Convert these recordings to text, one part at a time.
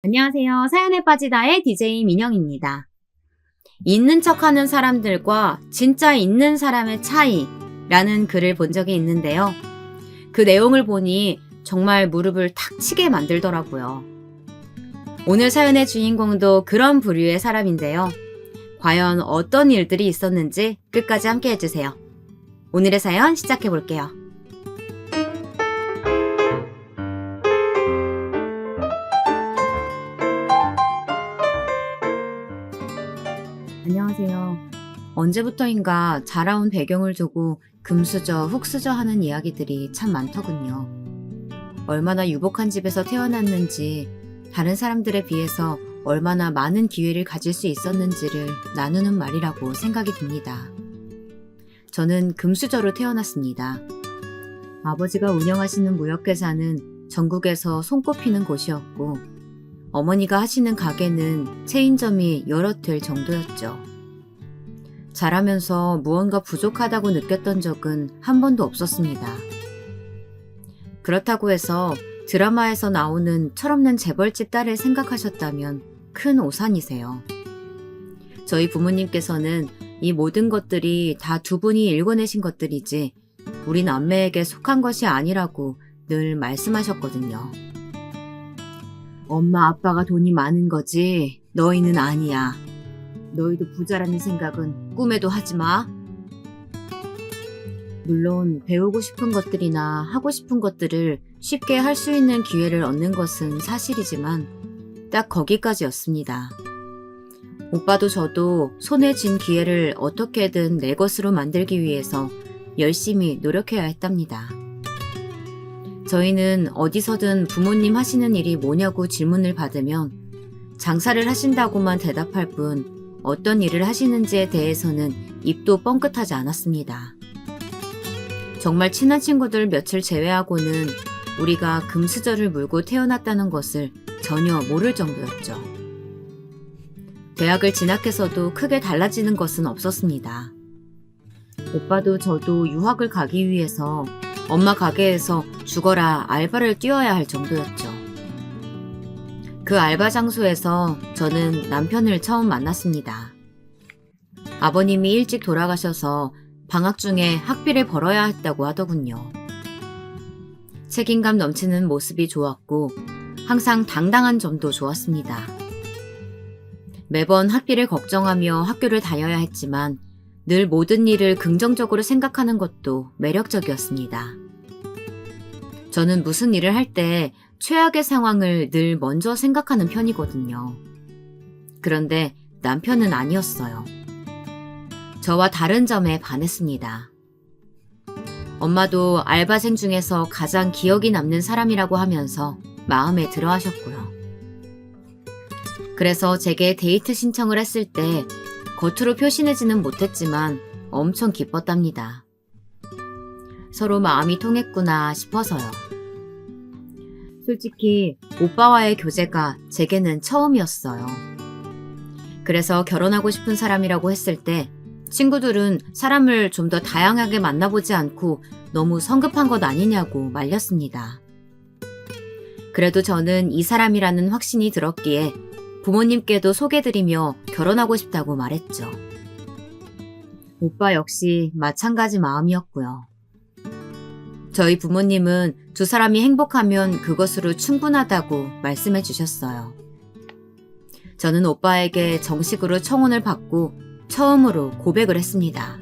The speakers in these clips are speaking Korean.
안녕하세요. 사연에 빠지다의 DJ 민영입니다. 있는 척하는 사람들과 진짜 있는 사람의 차이라는 글을 본 적이 있는데요. 그 내용을 보니 정말 무릎을 탁 치게 만들더라고요. 오늘 사연의 주인공도 그런 부류의 사람인데요. 과연 어떤 일들이 있었는지 끝까지 함께 해주세요. 오늘의 사연 시작해 볼게요. 안녕하세요. 언제부터인가 자라온 배경을 두고 금수저, 흙수저 하는 이야기들이 참 많더군요. 얼마나 유복한 집에서 태어났는지, 다른 사람들에 비해서 얼마나 많은 기회를 가질 수 있었는지를 나누는 말이라고 생각이 듭니다. 저는 금수저로 태어났습니다. 아버지가 운영하시는 무역회사는 전국에서 손꼽히는 곳이었고, 어머니가 하시는 가게는 체인점이 여럿 될 정도였죠. 자라면서 무언가 부족하다고 느꼈던 적은 한 번도 없었습니다. 그렇다고 해서 드라마에서 나오는 철없는 재벌집 딸을 생각하셨다면 큰 오산이세요. 저희 부모님께서는 이 모든 것들이 다 두 분이 일궈내신 것들이지 우리 남매에게 속한 것이 아니라고 늘 말씀하셨거든요. 엄마 아빠가 돈이 많은 거지 너희는 아니야. 너희도 부자라는 생각은 꿈에도 하지 마. 물론 배우고 싶은 것들이나 하고 싶은 것들을 쉽게 할 수 있는 기회를 얻는 것은 사실이지만 딱 거기까지였습니다. 오빠도 저도 손에 쥔 기회를 어떻게든 내 것으로 만들기 위해서 열심히 노력해야 했답니다. 저희는 어디서든 부모님 하시는 일이 뭐냐고 질문을 받으면 장사를 하신다고만 대답할 뿐 어떤 일을 하시는지에 대해서는 입도 뻥끗하지 않았습니다. 정말 친한 친구들 며칠 제외하고는 우리가 금수저를 물고 태어났다는 것을 전혀 모를 정도였죠. 대학을 진학해서도 크게 달라지는 것은 없었습니다. 오빠도 저도 유학을 가기 위해서 엄마 가게에서 죽어라 알바를 뛰어야 할 정도였죠. 그 알바 장소에서 저는 남편을 처음 만났습니다. 아버님이 일찍 돌아가셔서 방학 중에 학비를 벌어야 했다고 하더군요. 책임감 넘치는 모습이 좋았고 항상 당당한 점도 좋았습니다. 매번 학비를 걱정하며 학교를 다녀야 했지만 늘 모든 일을 긍정적으로 생각하는 것도 매력적이었습니다. 저는 무슨 일을 할 때 최악의 상황을 늘 먼저 생각하는 편이거든요. 그런데 남편은 아니었어요. 저와 다른 점에 반했습니다. 엄마도 알바생 중에서 가장 기억이 남는 사람이라고 하면서 마음에 들어 하셨고요. 그래서 제게 데이트 신청을 했을 때 겉으로 표시내지는 못했지만 엄청 기뻤답니다. 서로 마음이 통했구나 싶어서요. 솔직히 오빠와의 교제가 제게는 처음이었어요. 그래서 결혼하고 싶은 사람이라고 했을 때 친구들은 사람을 좀 더 다양하게 만나보지 않고 너무 성급한 것 아니냐고 말렸습니다. 그래도 저는 이 사람이라는 확신이 들었기에 부모님께도 소개드리며 결혼하고 싶다고 말했죠. 오빠 역시 마찬가지 마음이었고요. 저희 부모님은 두 사람이 행복하면 그것으로 충분하다고 말씀해 주셨어요. 저는 오빠에게 정식으로 청혼을 받고 처음으로 고백을 했습니다.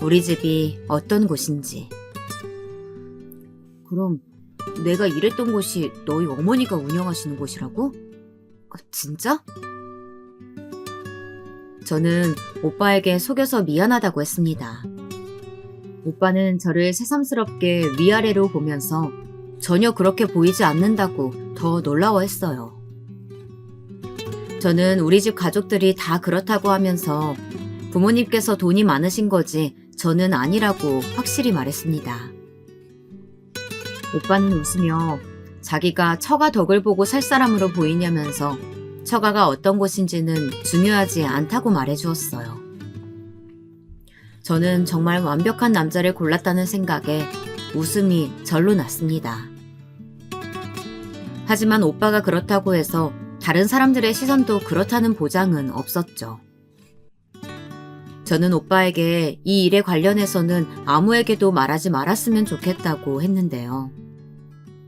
우리 집이 어떤 곳인지. 그럼 내가 일했던 곳이 너희 어머니가 운영하시는 곳이라고? 진짜? 저는 오빠에게 속여서 미안하다고 했습니다. 오빠는 저를 새삼스럽게 위아래로 보면서 전혀 그렇게 보이지 않는다고 더 놀라워했어요. 저는 우리 집 가족들이 다 그렇다고 하면서 부모님께서 돈이 많으신 거지 저는 아니라고 확실히 말했습니다. 오빠는 웃으며 자기가 처가 덕을 보고 살 사람으로 보이냐면서 처가가 어떤 곳인지는 중요하지 않다고 말해주었어요. 저는 정말 완벽한 남자를 골랐다는 생각에 웃음이 절로 났습니다. 하지만 오빠가 그렇다고 해서 다른 사람들의 시선도 그렇다는 보장은 없었죠. 저는 오빠에게 이 일에 관련해서는 아무에게도 말하지 말았으면 좋겠다고 했는데요.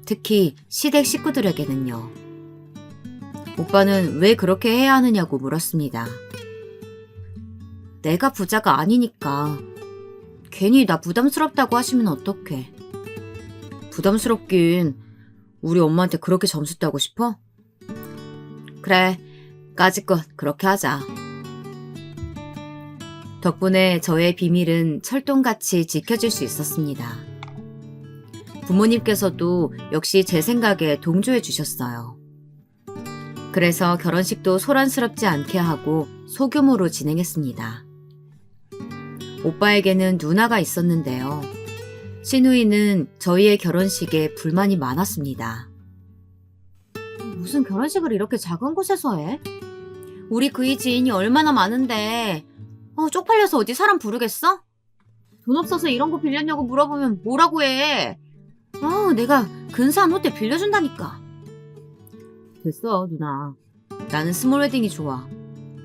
특히 시댁 식구들에게는요. 오빠는 왜 그렇게 해야 하느냐고 물었습니다. 내가 부자가 아니니까. 괜히 나 부담스럽다고 하시면 어떡해. 부담스럽긴. 우리 엄마한테 그렇게 점수 따고 싶어? 그래, 까짓것 그렇게 하자. 덕분에 저의 비밀은 철동같이 지켜질 수 있었습니다. 부모님께서도 역시 제 생각에 동조해 주셨어요. 그래서 결혼식도 소란스럽지 않게 하고 소규모로 진행했습니다. 오빠에게는 누나가 있었는데요. 시누이는 저희의 결혼식에 불만이 많았습니다. 무슨 결혼식을 이렇게 작은 곳에서 해? 우리 그이 지인이 얼마나 많은데 쪽팔려서 어디 사람 부르겠어? 돈 없어서 이런 거 빌렸냐고 물어보면 뭐라고 해? 내가 근사한 호텔 빌려준다니까. 됐어, 누나. 나는 스몰 웨딩이 좋아.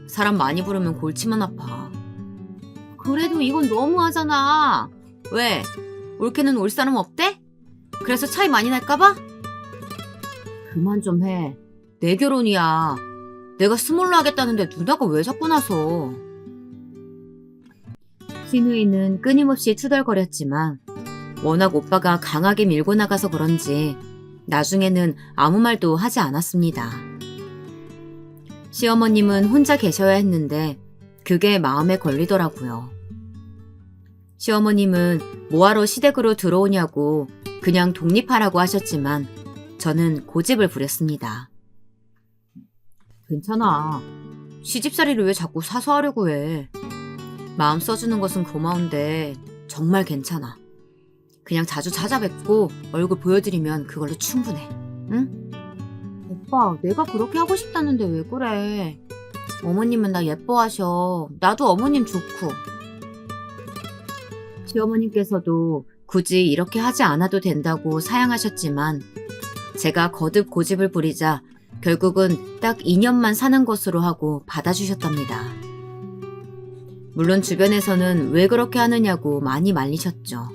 사람 많이 부르면 골치만 아파. 그래도 이건 너무하잖아. 왜? 올케는 올 사람 없대? 그래서 차이 많이 날까봐? 그만 좀 해. 내 결혼이야. 내가 스몰로 하겠다는데 누나가 왜 자꾸 나서. 시누이는 끊임없이 투덜거렸지만 워낙 오빠가 강하게 밀고 나가서 그런지 나중에는 아무 말도 하지 않았습니다. 시어머님은 혼자 계셔야 했는데 그게 마음에 걸리더라고요. 시어머님은 뭐하러 시댁으로 들어오냐고 그냥 독립하라고 하셨지만 저는 고집을 부렸습니다. 괜찮아. 시집살이를 왜 자꾸 사서 하려고 해. 마음 써주는 것은 고마운데 정말 괜찮아. 그냥 자주 찾아뵙고 얼굴 보여드리면 그걸로 충분해. 응? 오빠, 내가 그렇게 하고 싶다는데 왜 그래? 어머님은 나 예뻐하셔. 나도 어머님 좋고. 시어머님께서도 굳이 이렇게 하지 않아도 된다고 사양하셨지만 제가 거듭 고집을 부리자 결국은 딱 2년만 사는 것으로 하고 받아주셨답니다. 물론 주변에서는 왜 그렇게 하느냐고 많이 말리셨죠.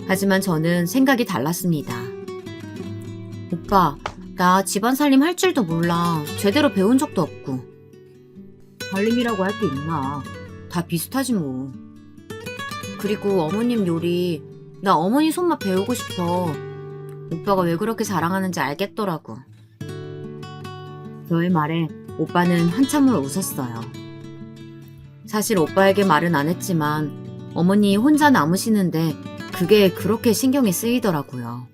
하지만 저는 생각이 달랐습니다. 오빠, 나 집안 살림 할 줄도 몰라. 제대로 배운 적도 없고. 살림이라고 할 게 있나. 다 비슷하지 뭐. 그리고 어머님 요리, 나 어머니 손맛 배우고 싶어. 오빠가 왜 그렇게 자랑하는지 알겠더라고. 저의 말에 오빠는 한참을 웃었어요. 사실 오빠에게 말은 안 했지만 어머니 혼자 남으시는데 그게 그렇게 신경이 쓰이더라고요.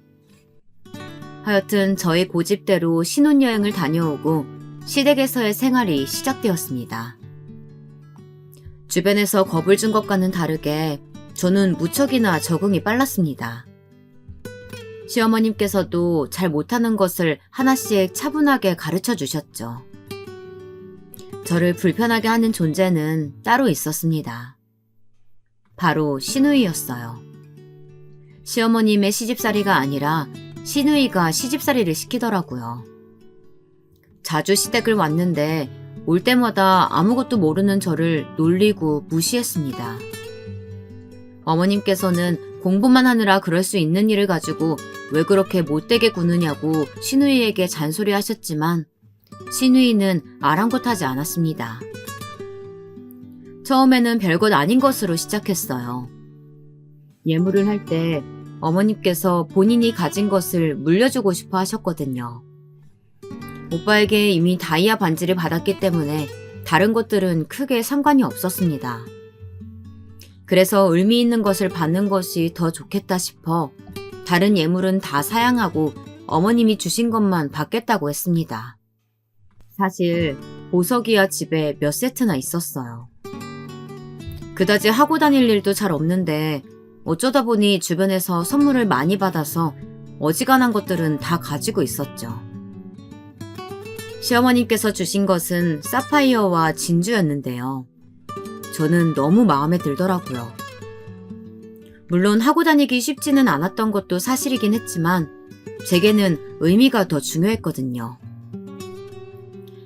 하여튼 저의 고집대로 신혼여행을 다녀오고 시댁에서의 생활이 시작되었습니다. 주변에서 겁을 준 것과는 다르게 저는 무척이나 적응이 빨랐습니다. 시어머님께서도 잘 못하는 것을 하나씩 차분하게 가르쳐 주셨죠. 저를 불편하게 하는 존재는 따로 있었습니다. 바로 시누이였어요. 시어머님의 시집살이가 아니라 시누이가 시집살이를 시키더라고요. 자주 시댁을 왔는데 올 때마다 아무것도 모르는 저를 놀리고 무시했습니다. 어머님께서는 공부만 하느라 그럴 수 있는 일을 가지고 왜 그렇게 못되게 구느냐고 시누이에게 잔소리하셨지만 시누이는 아랑곳하지 않았습니다. 처음에는 별것 아닌 것으로 시작했어요. 예물을 할 때 어머님께서 본인이 가진 것을 물려주고 싶어 하셨거든요. 오빠에게 이미 다이아 반지를 받았기 때문에 다른 것들은 크게 상관이 없었습니다. 그래서 의미 있는 것을 받는 것이 더 좋겠다 싶어 다른 예물은 다 사양하고 어머님이 주신 것만 받겠다고 했습니다. 사실 보석이야 집에 몇 세트나 있었어요. 그다지 하고 다닐 일도 잘 없는데 어쩌다 보니 주변에서 선물을 많이 받아서 어지간한 것들은 다 가지고 있었죠. 시어머님께서 주신 것은 사파이어와 진주였는데요. 저는 너무 마음에 들더라고요. 물론 하고 다니기 쉽지는 않았던 것도 사실이긴 했지만 제게는 의미가 더 중요했거든요.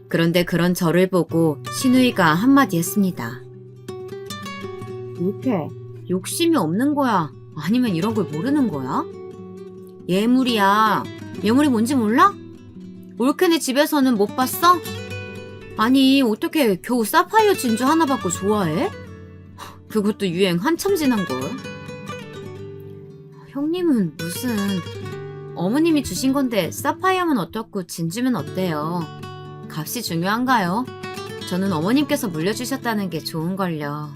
그런데 그런 저를 보고 신우이가 한마디 했습니다. 올케, 욕심이 없는 거야? 아니면 이런 걸 모르는 거야? 예물이야. 예물이 뭔지 몰라? 올케네 집에서는 못 봤어? 아니, 어떻게 겨우 사파이어 진주 하나 받고 좋아해? 그것도 유행 한참 지난걸. 형님은 무슨... 어머님이 주신 건데 사파이어면 어떻고 진주면 어때요? 값이 중요한가요? 저는 어머님께서 물려주셨다는 게 좋은걸요.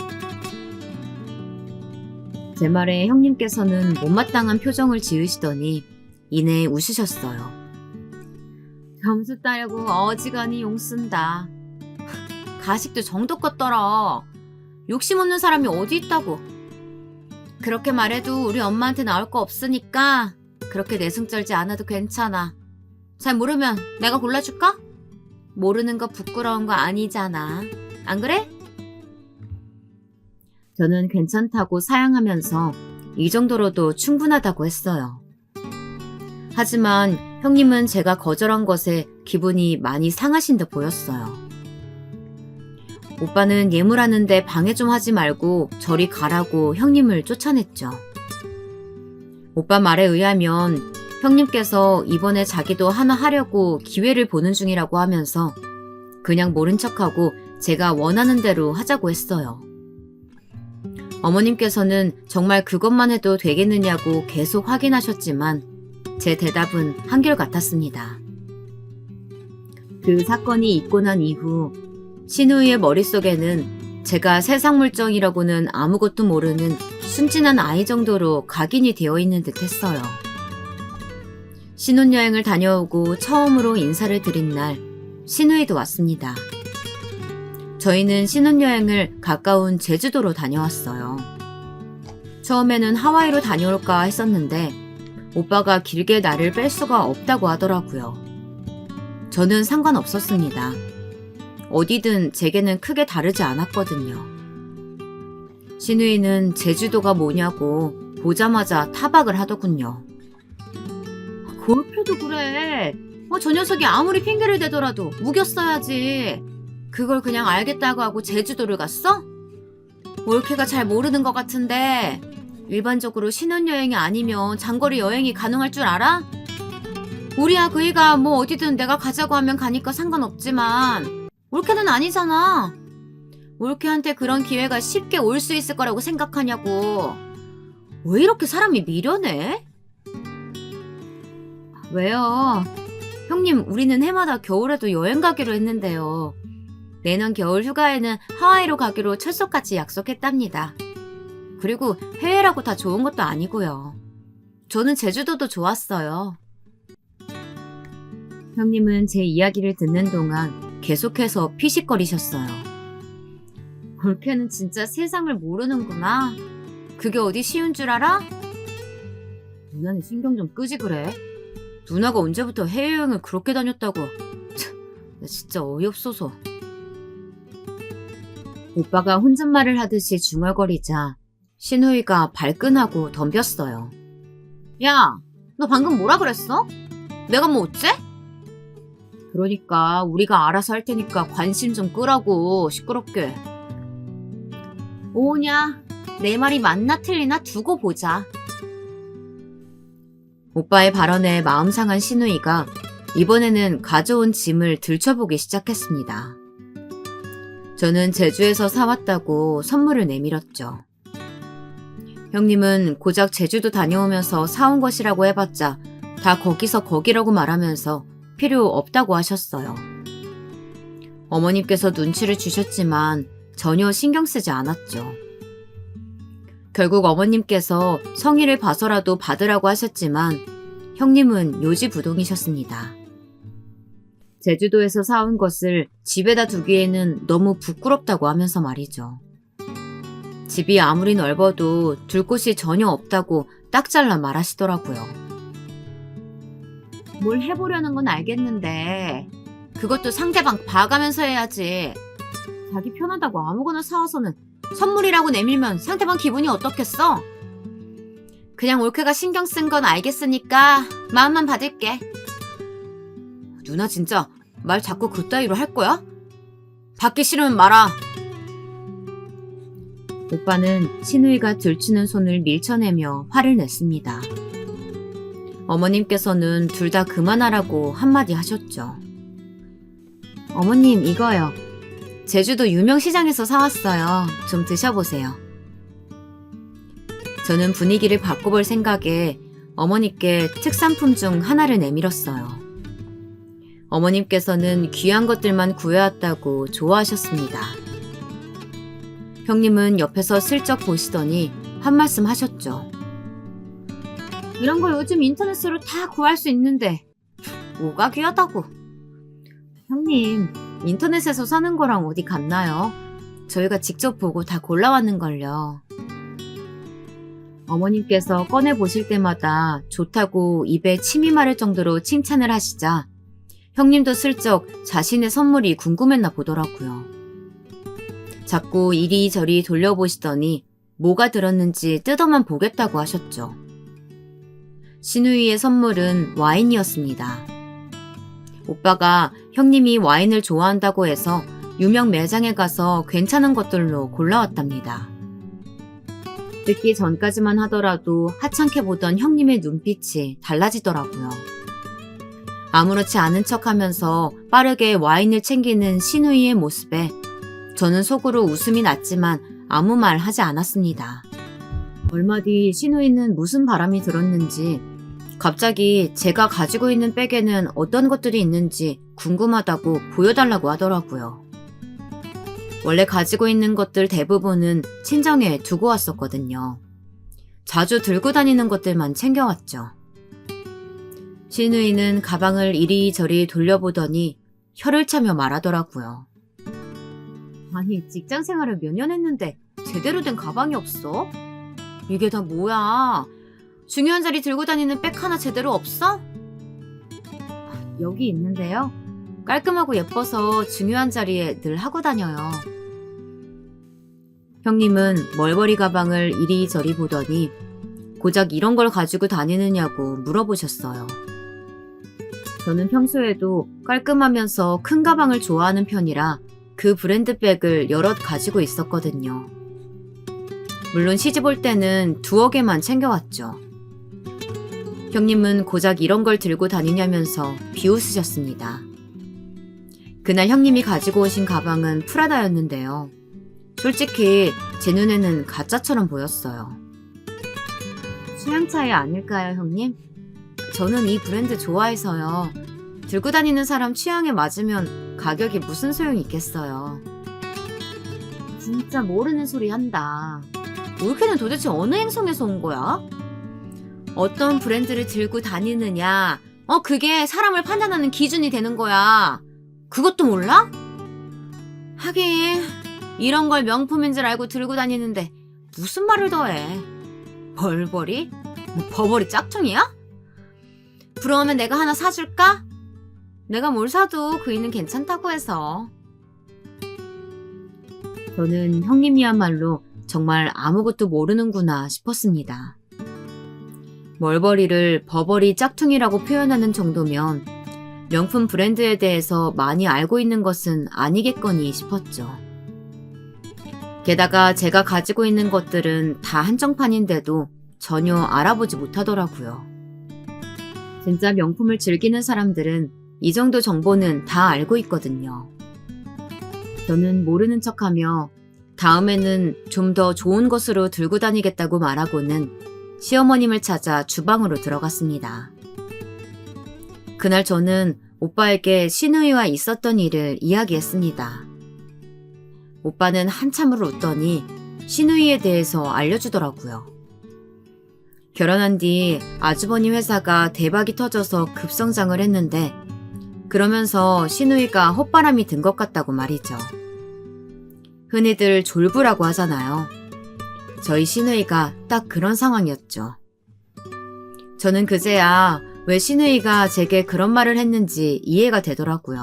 제 말에 형님께서는 못마땅한 표정을 지으시더니 이내 웃으셨어요. 점수 따려고 어지간히 용 쓴다. 가식도 정도껏 떨어. 욕심 없는 사람이 어디 있다고. 그렇게 말해도 우리 엄마한테 나올 거 없으니까 그렇게 내숭 떨지 않아도 괜찮아. 잘 모르면 내가 골라줄까? 모르는 거 부끄러운 거 아니잖아. 안 그래? 저는 괜찮다고 사양하면서 이 정도로도 충분하다고 했어요. 하지만 형님은 제가 거절한 것에 기분이 많이 상하신 듯 보였어요. 오빠는 예물하는데 방해 좀 하지 말고 저리 가라고 형님을 쫓아냈죠. 오빠 말에 의하면 형님께서 이번에 자기도 하나 하려고 기회를 보는 중이라고 하면서 그냥 모른 척하고 제가 원하는 대로 하자고 했어요. 어머님께서는 정말 그것만 해도 되겠느냐고 계속 확인하셨지만 제 대답은 한결같았습니다. 그 사건이 있고 난 이후 신우이의 머릿속에는 제가 세상 물정이라고는 아무것도 모르는 순진한 아이 정도로 각인이 되어 있는 듯 했어요. 신혼여행을 다녀오고 처음으로 인사를 드린 날 신우이도 왔습니다. 저희는 신혼여행을 가까운 제주도로 다녀왔어요. 처음에는 하와이로 다녀올까 했었는데 오빠가 길게 나를 뺄 수가 없다고 하더라고요. 저는 상관없었습니다. 어디든 제게는 크게 다르지 않았거든요. 신우이는 제주도가 뭐냐고 보자마자 타박을 하더군요. 골프도 그래. 저 녀석이 아무리 핑계를 대더라도 우겼어야지. 그걸 그냥 알겠다고 하고 제주도를 갔어? 올케가 잘 모르는 것 같은데 일반적으로 신혼여행이 아니면 장거리 여행이 가능할 줄 알아? 우리야 그이가 뭐 어디든 내가 가자고 하면 가니까 상관없지만 올케는 아니잖아. 올케한테 그런 기회가 쉽게 올 수 있을 거라고 생각하냐고. 왜 이렇게 사람이 미련해? 왜요? 형님, 우리는 해마다 겨울에도 여행 가기로 했는데요. 내년 겨울 휴가에는 하와이로 가기로 철석같이 약속했답니다. 그리고 해외라고 다 좋은 것도 아니고요. 저는 제주도도 좋았어요. 형님은 제 이야기를 듣는 동안 계속해서 피식거리셨어요. 올케는 진짜 세상을 모르는구나. 그게 어디 쉬운 줄 알아? 누나는 신경 좀 끄지 그래. 누나가 언제부터 해외여행을 그렇게 다녔다고. 나 진짜 어이없어서. 오빠가 혼잣말을 하듯이 중얼거리자 신우이가 발끈하고 덤볐어요. 야, 너 방금 뭐라 그랬어? 내가 뭐 어째? 그러니까 우리가 알아서 할 테니까 관심 좀 끄라고. 시끄럽게. 오냐, 내 말이 맞나 틀리나 두고 보자. 오빠의 발언에 마음 상한 신우이가 이번에는 가져온 짐을 들춰보기 시작했습니다. 저는 제주에서 사왔다고 선물을 내밀었죠. 형님은 고작 제주도 다녀오면서 사온 것이라고 해봤자 다 거기서 거기라고 말하면서 필요 없다고 하셨어요. 어머님께서 눈치를 주셨지만 전혀 신경 쓰지 않았죠. 결국 어머님께서 성의를 봐서라도 받으라고 하셨지만 형님은 요지부동이셨습니다. 제주도에서 사온 것을 집에다 두기에는 너무 부끄럽다고 하면서 말이죠. 집이 아무리 넓어도 둘 곳이 전혀 없다고 딱 잘라 말하시더라고요. 뭘 해보려는 건 알겠는데 그것도 상대방 봐가면서 해야지. 자기 편하다고 아무거나 사와서는 선물이라고 내밀면 상대방 기분이 어떻겠어? 그냥 올케가 신경 쓴 건 알겠으니까 마음만 받을게. 누나 진짜 말 자꾸 그따위로 할 거야? 받기 싫으면 말아. 오빠는 신우이가 들추는 손을 밀쳐내며 화를 냈습니다. 어머님께서는 둘 다 그만하라고 한마디 하셨죠. 어머님 이거요. 제주도 유명 시장에서 사왔어요. 좀 드셔보세요. 저는 분위기를 바꿔볼 생각에 어머니께 특산품 중 하나를 내밀었어요. 어머님께서는 귀한 것들만 구해왔다고 좋아하셨습니다. 형님은 옆에서 슬쩍 보시더니 한 말씀 하셨죠. 이런 거 요즘 인터넷으로 다 구할 수 있는데 뭐가 귀하다고. 형님, 인터넷에서 사는 거랑 어디 같나요? 저희가 직접 보고 다 골라왔는걸요. 어머님께서 꺼내보실 때마다 좋다고 입에 침이 마를 정도로 칭찬을 하시자 형님도 슬쩍 자신의 선물이 궁금했나 보더라고요. 자꾸 이리저리 돌려보시더니 뭐가 들었는지 뜯어만 보겠다고 하셨죠. 신우이의 선물은 와인이었습니다. 오빠가 형님이 와인을 좋아한다고 해서 유명 매장에 가서 괜찮은 것들로 골라왔답니다. 듣기 전까지만 하더라도 하찮게 보던 형님의 눈빛이 달라지더라고요. 아무렇지 않은 척하면서 빠르게 와인을 챙기는 신우이의 모습에 저는 속으로 웃음이 났지만 아무 말 하지 않았습니다. 얼마 뒤 신우이는 무슨 바람이 들었는지 갑자기 제가 가지고 있는 백에는 어떤 것들이 있는지 궁금하다고 보여달라고 하더라고요. 원래 가지고 있는 것들 대부분은 친정에 두고 왔었거든요. 자주 들고 다니는 것들만 챙겨왔죠. 신우이는 가방을 이리저리 돌려보더니 혀를 차며 말하더라고요. 아니, 직장 생활을 몇 년 했는데 제대로 된 가방이 없어? 이게 다 뭐야? 중요한 자리 들고 다니는 백 하나 제대로 없어? 여기 있는데요. 깔끔하고 예뻐서 중요한 자리에 늘 하고 다녀요. 형님은 멀버리 가방을 이리저리 보더니 고작 이런 걸 가지고 다니느냐고 물어보셨어요. 저는 평소에도 깔끔하면서 큰 가방을 좋아하는 편이라 그 브랜드 백을 여럿 가지고 있었거든요. 물론 시집 올 때는 두어 개만 챙겨왔죠. 형님은 고작 이런 걸 들고 다니냐면서 비웃으셨습니다. 그날 형님이 가지고 오신 가방은 프라다였는데요. 솔직히 제 눈에는 가짜처럼 보였어요. 취향 차이 아닐까요, 형님? 저는 이 브랜드 좋아해서요. 들고 다니는 사람 취향에 맞으면 가격이 무슨 소용이 있겠어요. 진짜 모르는 소리 한다. 올케는 도대체 어느 행성에서 온 거야? 어떤 브랜드를 들고 다니느냐, 그게 사람을 판단하는 기준이 되는 거야. 그것도 몰라? 하긴 이런 걸 명품인 줄 알고 들고 다니는데 무슨 말을 더해. 벌벌이? 뭐 버버리 짝퉁이야? 부러우면 내가 하나 사줄까? 내가 뭘 사도 그이는 괜찮다고 해서. 저는 형님이야말로 정말 아무것도 모르는구나 싶었습니다. 멀버리를 버버리 짝퉁이라고 표현하는 정도면 명품 브랜드에 대해서 많이 알고 있는 것은 아니겠거니 싶었죠. 게다가 제가 가지고 있는 것들은 다 한정판인데도 전혀 알아보지 못하더라고요. 진짜 명품을 즐기는 사람들은 이 정도 정보는 다 알고 있거든요. 저는 모르는 척하며 다음에는 좀 더 좋은 것으로 들고 다니겠다고 말하고는 시어머님을 찾아 주방으로 들어갔습니다. 그날 저는 오빠에게 신우이와 있었던 일을 이야기했습니다. 오빠는 한참을 웃더니 신우이에 대해서 알려주더라고요. 결혼한 뒤 아주버님 회사가 대박이 터져서 급성장을 했는데 그러면서 신우이가 헛바람이 든 것 같다고 말이죠. 흔히들 졸부라고 하잖아요. 저희 신우이가 딱 그런 상황이었죠. 저는 그제야 왜 신우이가 제게 그런 말을 했는지 이해가 되더라고요.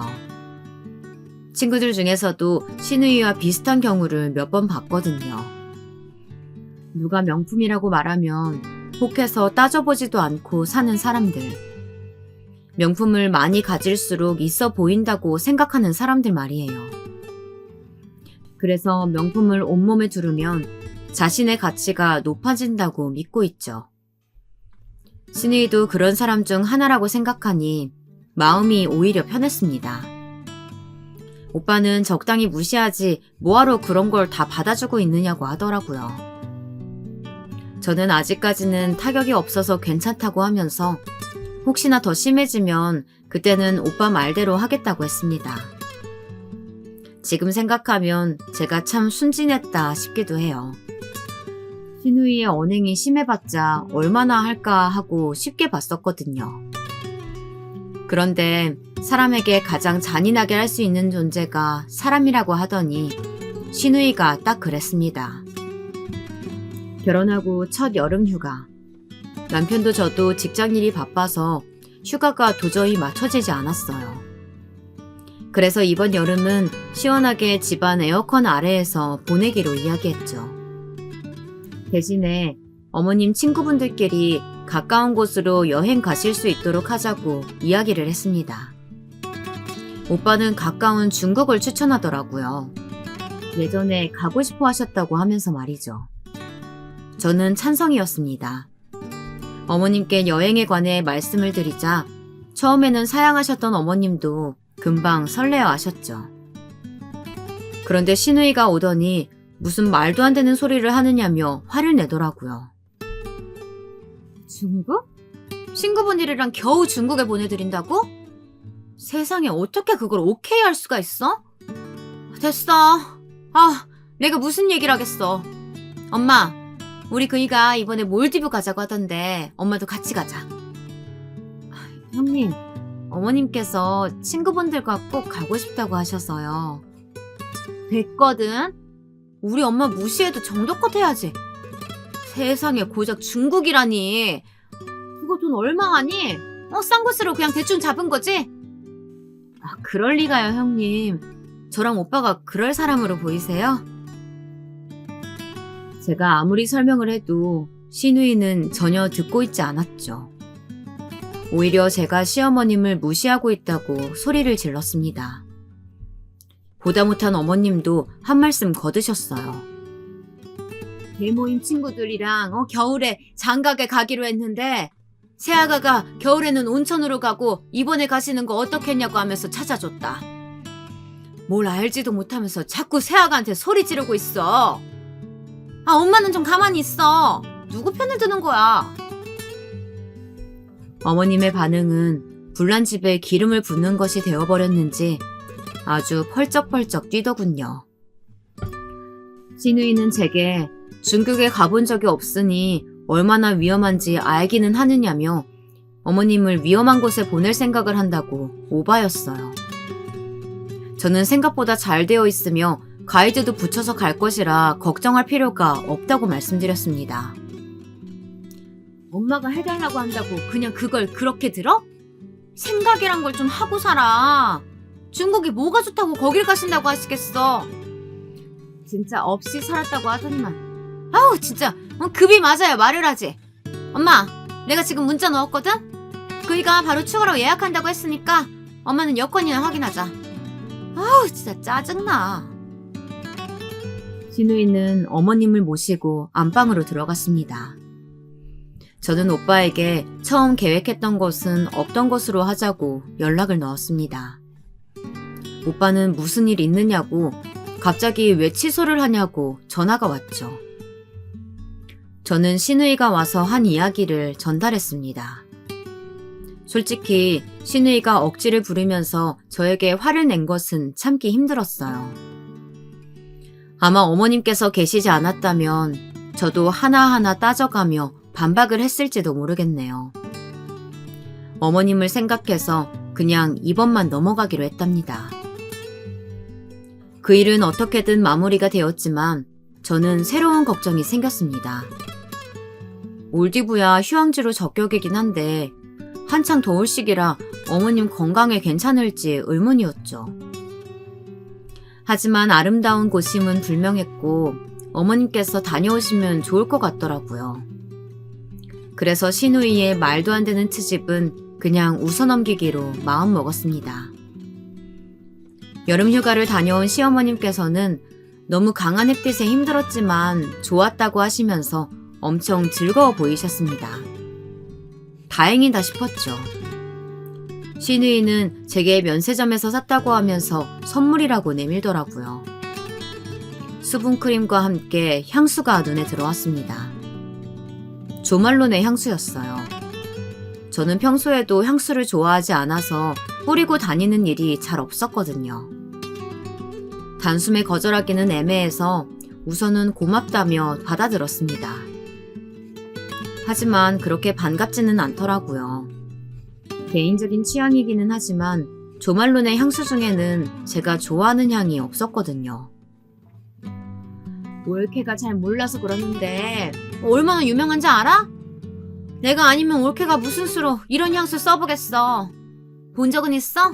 친구들 중에서도 신우이와 비슷한 경우를 몇 번 봤거든요. 누가 명품이라고 말하면 혹해서 따져보지도 않고 사는 사람들. 명품을 많이 가질수록 있어 보인다고 생각하는 사람들 말이에요. 그래서 명품을 온몸에 두르면 자신의 가치가 높아진다고 믿고 있죠. 신우이도 그런 사람 중 하나라고 생각하니 마음이 오히려 편했습니다. 오빠는 적당히 무시하지 뭐하러 그런 걸 다 받아주고 있느냐고 하더라고요. 저는 아직까지는 타격이 없어서 괜찮다고 하면서 혹시나 더 심해지면 그때는 오빠 말대로 하겠다고 했습니다. 지금 생각하면 제가 참 순진했다 싶기도 해요. 신우이의 언행이 심해봤자 얼마나 할까 하고 쉽게 봤었거든요. 그런데 사람에게 가장 잔인하게 할 수 있는 존재가 사람이라고 하더니 신우이가 딱 그랬습니다. 결혼하고 첫 여름 휴가. 남편도 저도 직장일이 바빠서 휴가가 도저히 맞춰지지 않았어요. 그래서 이번 여름은 시원하게 집안 에어컨 아래에서 보내기로 이야기했죠. 대신에 어머님 친구분들끼리 가까운 곳으로 여행 가실 수 있도록 하자고 이야기를 했습니다. 오빠는 가까운 중국을 추천하더라고요. 예전에 가고 싶어 하셨다고 하면서 말이죠. 저는 찬성이었습니다. 어머님께 여행에 관해 말씀을 드리자 처음에는 사양하셨던 어머님도 금방 설레어 하셨죠. 그런데 신우이가 오더니 무슨 말도 안 되는 소리를 하느냐며 화를 내더라고요. 중국? 친구분들이랑 겨우 중국에 보내드린다고? 세상에 어떻게 그걸 오케이 할 수가 있어? 됐어. 내가 무슨 얘기를 하겠어. 엄마, 우리 그이가 이번에 몰디브 가자고 하던데 엄마도 같이 가자. 형님, 어머님께서 친구분들과 꼭 가고 싶다고 하셔서요. 됐거든? 우리 엄마 무시해도 정도껏 해야지. 세상에 고작 중국이라니. 그거 돈 얼마 하니? 싼 곳으로 그냥 대충 잡은 거지? 그럴 리가요, 형님. 저랑 오빠가 그럴 사람으로 보이세요? 제가 아무리 설명을 해도 신우이는 전혀 듣고 있지 않았죠. 오히려 제가 시어머님을 무시하고 있다고 소리를 질렀습니다. 보다 못한 어머님도 한 말씀 거드셨어요. 대모임 친구들이랑 겨울에 장가게 가기로 했는데 새아가가 겨울에는 온천으로 가고 이번에 가시는 거 어떻겠냐고 하면서 찾아줬다. 뭘 알지도 못하면서 자꾸 새아가한테 소리 지르고 있어. 엄마는 좀 가만히 있어. 누구 편을 드는 거야? 어머님의 반응은 불난 집에 기름을 붓는 것이 되어버렸는지 아주 펄쩍펄쩍 뛰더군요. 신우이는 제게 중국에 가본 적이 없으니 얼마나 위험한지 알기는 하느냐며 어머님을 위험한 곳에 보낼 생각을 한다고 오바였어요. 저는 생각보다 잘 되어 있으며 가이드도 붙여서 갈 것이라 걱정할 필요가 없다고 말씀드렸습니다. 엄마가 해달라고 한다고 그냥 그걸 그렇게 들어? 생각이란 걸 좀 하고 살아. 중국이 뭐가 좋다고 거길 가신다고 하시겠어. 진짜 없이 살았다고 하더니만. 진짜 급이 맞아야 말을 하지. 엄마, 내가 지금 문자 넣었거든? 그이가 바로 추가로 예약한다고 했으니까 엄마는 여권이나 확인하자. 진짜 짜증나. 신우이는 어머님을 모시고 안방으로 들어갔습니다. 저는 오빠에게 처음 계획했던 것은 없던 것으로 하자고 연락을 넣었습니다. 오빠는 무슨 일 있느냐고 갑자기 왜 취소를 하냐고 전화가 왔죠. 저는 신우이가 와서 한 이야기를 전달했습니다. 솔직히 신우이가 억지를 부리면서 저에게 화를 낸 것은 참기 힘들었어요. 아마 어머님께서 계시지 않았다면 저도 하나하나 따져가며 반박을 했을지도 모르겠네요. 어머님을 생각해서 그냥 이번만 넘어가기로 했답니다. 그 일은 어떻게든 마무리가 되었지만 저는 새로운 걱정이 생겼습니다. 몰디브야 휴양지로 적격이긴 한데 한창 더울 시기라 어머님 건강에 괜찮을지 의문이었죠. 하지만 아름다운 곳임은 불명했고 어머님께서 다녀오시면 좋을 것 같더라고요. 그래서 시누이의 말도 안 되는 트집은 그냥 웃어넘기기로 마음먹었습니다. 여름휴가를 다녀온 시어머님께서는 너무 강한 햇빛에 힘들었지만 좋았다고 하시면서 엄청 즐거워 보이셨습니다. 다행이다 싶었죠. 시누이는 제게 면세점에서 샀다고 하면서 선물이라고 내밀더라고요. 수분크림과 함께 향수가 눈에 들어왔습니다. 조말론의 향수였어요. 저는 평소에도 향수를 좋아하지 않아서 뿌리고 다니는 일이 잘 없었거든요. 단숨에 거절하기는 애매해서 우선은 고맙다며 받아들었습니다. 하지만 그렇게 반갑지는 않더라고요. 개인적인 취향이기는 하지만 조말론의 향수 중에는 제가 좋아하는 향이 없었거든요. 올케가 잘 몰라서 그러는데 얼마나 유명한지 알아? 내가 아니면 올케가 무슨 수로 이런 향수 써보겠어. 본 적은 있어?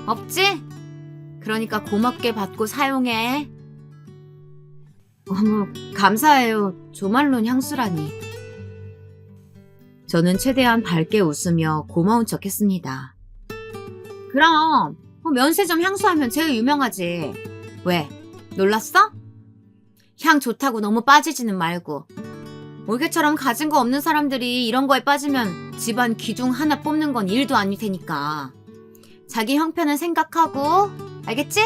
없지? 그러니까 고맙게 받고 사용해. 어머, 감사해요. 조말론 향수라니. 저는 최대한 밝게 웃으며 고마운 척 했습니다. 그럼 면세점 향수하면 제일 유명하지. 왜? 놀랐어? 향 좋다고 너무 빠지지는 말고. 올케처럼 가진 거 없는 사람들이 이런 거에 빠지면 집안 기둥 하나 뽑는 건 일도 아닐 테니까. 자기 형편은 생각하고, 알겠지?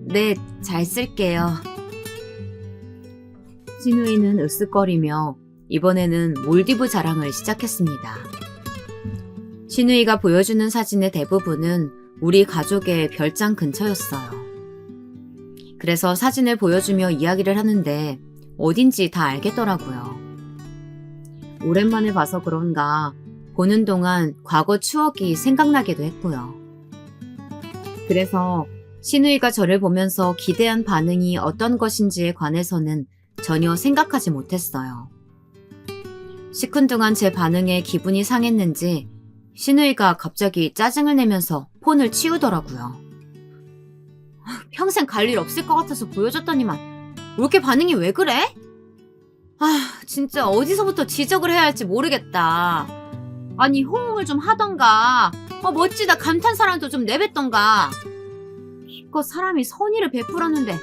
네, 잘 쓸게요. 시누이는 으쓱거리며 이번에는 몰디브 자랑을 시작했습니다. 시누이가 보여주는 사진의 대부분은 우리 가족의 별장 근처였어요. 그래서 사진을 보여주며 이야기를 하는데 어딘지 다 알겠더라고요. 오랜만에 봐서 그런가 보는 동안 과거 추억이 생각나기도 했고요. 그래서 시누이가 저를 보면서 기대한 반응이 어떤 것인지에 관해서는 전혀 생각하지 못했어요. 시큰둥한 제 반응에 기분이 상했는지 시누이가 갑자기 짜증을 내면서 폰을 치우더라고요. 평생 갈 일 없을 것 같아서 보여줬더니만 왜 이렇게 반응이 왜 그래? 진짜 어디서부터 지적을 해야 할지 모르겠다. 아니 호응을 좀 하던가 멋지다 감탄사랑도 좀 내뱉던가. 이거 사람이 선의를 베풀었는데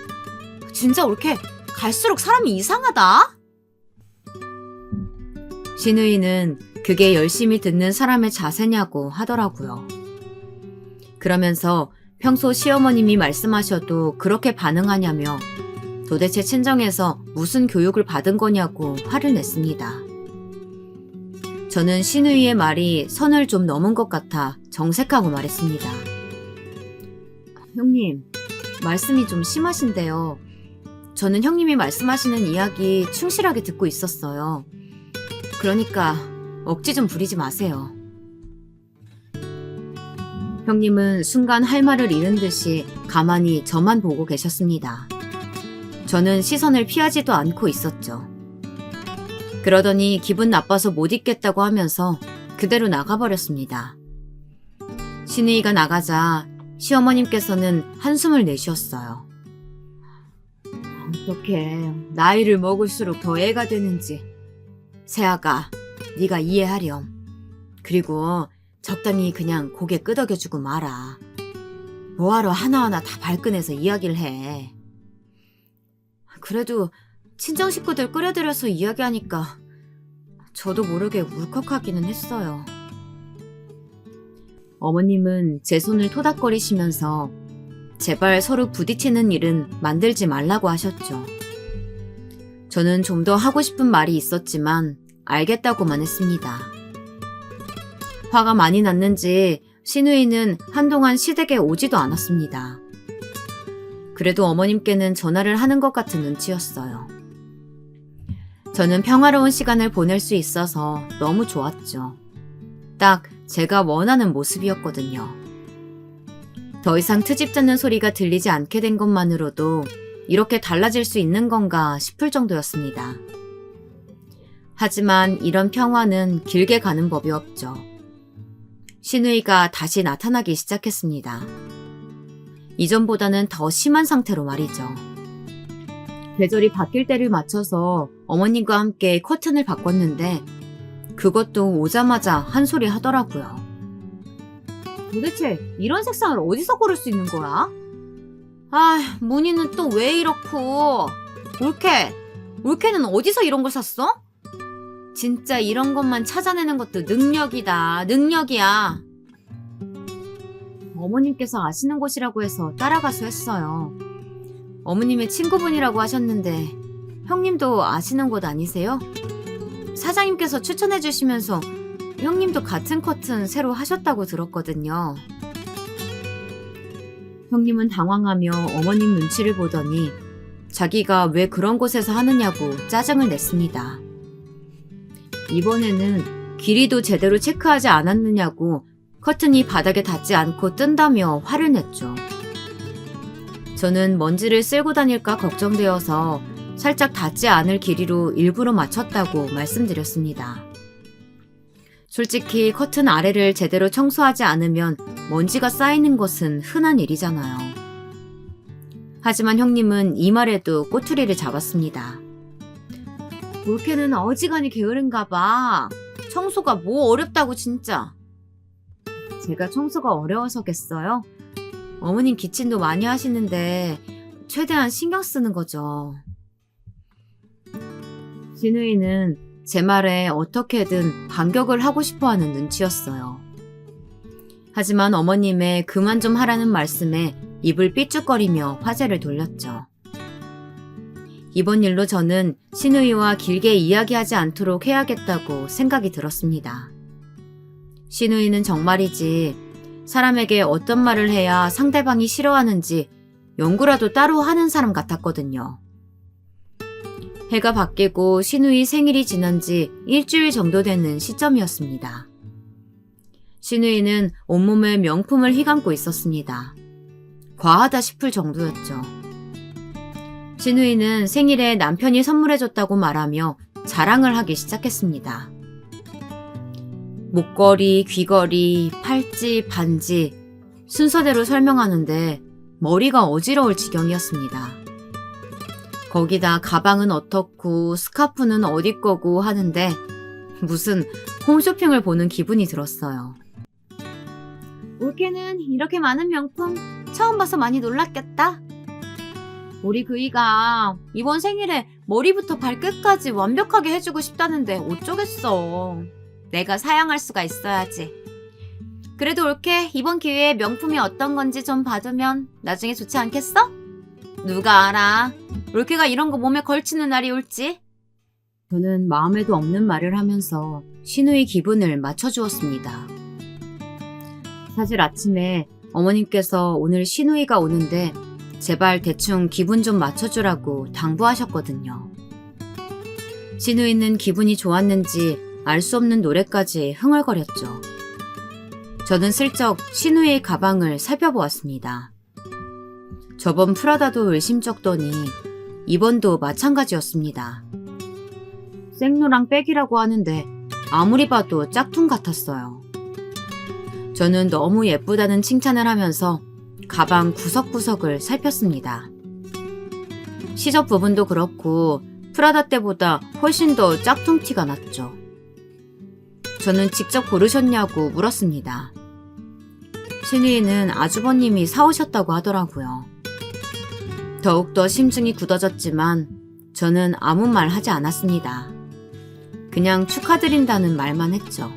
진짜 이렇게 갈수록 사람이 이상하다? 시누이는 그게 열심히 듣는 사람의 자세냐고 하더라고요. 그러면서 평소 시어머님이 말씀하셔도 그렇게 반응하냐며 도대체 친정에서 무슨 교육을 받은 거냐고 화를 냈습니다. 저는 시누이의 말이 선을 좀 넘은 것 같아 정색하고 말했습니다. 형님, 말씀이 좀 심하신데요. 저는 형님이 말씀하시는 이야기 충실하게 듣고 있었어요. 그러니까 억지 좀 부리지 마세요. 형님은 순간 할 말을 잃은 듯이 가만히 저만 보고 계셨습니다. 저는 시선을 피하지도 않고 있었죠. 그러더니 기분 나빠서 못 있겠다고 하면서 그대로 나가버렸습니다. 시누이가 나가자 시어머님께서는 한숨을 내쉬었어요. 어떻게 나이를 먹을수록 더 애가 되는지. 새아가, 네가 이해하렴. 그리고 적당히 그냥 고개 끄덕여주고 마라. 뭐하러 하나하나 다 발끈해서 이야기를 해. 그래도 친정 식구들 끌어들여서 이야기하니까 저도 모르게 울컥하기는 했어요. 어머님은 제 손을 토닥거리시면서 제발 서로 부딪히는 일은 만들지 말라고 하셨죠. 저는 좀 더 하고 싶은 말이 있었지만 알겠다고만 했습니다. 화가 많이 났는지 시누이는 한동안 시댁에 오지도 않았습니다. 그래도 어머님께는 전화를 하는 것 같은 눈치였어요. 저는 평화로운 시간을 보낼 수 있어서 너무 좋았죠. 딱 제가 원하는 모습이었거든요. 더 이상 트집 잡는 소리가 들리지 않게 된 것만으로도 이렇게 달라질 수 있는 건가 싶을 정도였습니다. 하지만 이런 평화는 길게 가는 법이 없죠. 시누이가 다시 나타나기 시작했습니다. 이전보다는 더 심한 상태로 말이죠. 계절이 바뀔 때를 맞춰서 어머님과 함께 커튼을 바꿨는데 그것도 오자마자 한 소리 하더라고요. 도대체 이런 색상을 어디서 고를 수 있는 거야? 아, 무늬는 또 왜 이렇고. 올케는 어디서 이런 걸 샀어? 진짜 이런 것만 찾아내는 것도 능력이다. 능력이야. 어머님께서 아시는 곳이라고 해서 따라가서 했어요. 어머님의 친구분이라고 하셨는데 형님도 아시는 곳 아니세요? 사장님께서 추천해 주시면서 형님도 같은 커튼 새로 하셨다고 들었거든요. 형님은 당황하며 어머님 눈치를 보더니 자기가 왜 그런 곳에서 하느냐고 짜증을 냈습니다. 이번에는 길이도 제대로 체크하지 않았느냐고 커튼이 바닥에 닿지 않고 뜬다며 화를 냈죠. 저는 먼지를 쓸고 다닐까 걱정되어서 살짝 닿지 않을 길이로 일부러 맞췄다고 말씀드렸습니다. 솔직히 커튼 아래를 제대로 청소하지 않으면 먼지가 쌓이는 것은 흔한 일이잖아요. 하지만 형님은 이 말에도 꼬투리를 잡았습니다. 올케는 어지간히 게으른가 봐. 청소가 뭐 어렵다고 진짜. 제가 청소가 어려워서겠어요? 어머님 기침도 많이 하시는데 최대한 신경 쓰는 거죠. 신우이는 제 말에 어떻게든 반격을 하고 싶어하는 눈치였어요. 하지만 어머님의 그만 좀 하라는 말씀에 입을 삐죽거리며 화제를 돌렸죠. 이번 일로 저는 신우이와 길게 이야기하지 않도록 해야겠다고 생각이 들었습니다. 신우이는 정말이지 사람에게 어떤 말을 해야 상대방이 싫어하는지 연구라도 따로 하는 사람 같았거든요. 해가 바뀌고 신우이 생일이 지난 지 일주일 정도 되는 시점이었습니다. 신우이는 온몸에 명품을 휘감고 있었습니다. 과하다 싶을 정도였죠. 신우이는 생일에 남편이 선물해줬다고 말하며 자랑을 하기 시작했습니다. 목걸이, 귀걸이, 팔찌, 반지 순서대로 설명하는데 머리가 어지러울 지경이었습니다. 거기다 가방은 어떻고 스카프는 어디 거고 하는데 무슨 홈쇼핑을 보는 기분이 들었어요. 올케는 이렇게 많은 명품 처음 봐서 많이 놀랐겠다. 우리 그이가 이번 생일에 머리부터 발끝까지 완벽하게 해주고 싶다는데 어쩌겠어. 내가 사양할 수가 있어야지. 그래도 올케 이번 기회에 명품이 어떤 건지 좀 봐두면 나중에 좋지 않겠어? 누가 알아. 올케가 이런 거 몸에 걸치는 날이 올지. 저는 마음에도 없는 말을 하면서 신우의 기분을 맞춰주었습니다. 사실 아침에 어머님께서 오늘 신우이가 오는데 제발 대충 기분 좀 맞춰주라고 당부하셨거든요. 신우이는 기분이 좋았는지 알 수 없는 노래까지 흥얼거렸죠. 저는 슬쩍 신우이의 가방을 살펴보았습니다. 저번 프라다도 의심쩍더니 이번도 마찬가지였습니다. 생노랑 백이라고 하는데 아무리 봐도 짝퉁 같았어요. 저는 너무 예쁘다는 칭찬을 하면서 가방 구석구석을 살폈습니다. 시접 부분도 그렇고 프라다 때보다 훨씬 더 짝퉁 티가 났죠. 저는 직접 고르셨냐고 물었습니다. 신우이는 아주버님이 사오셨다고 하더라고요. 더욱더 심증이 굳어졌지만 저는 아무 말 하지 않았습니다. 그냥 축하드린다는 말만 했죠.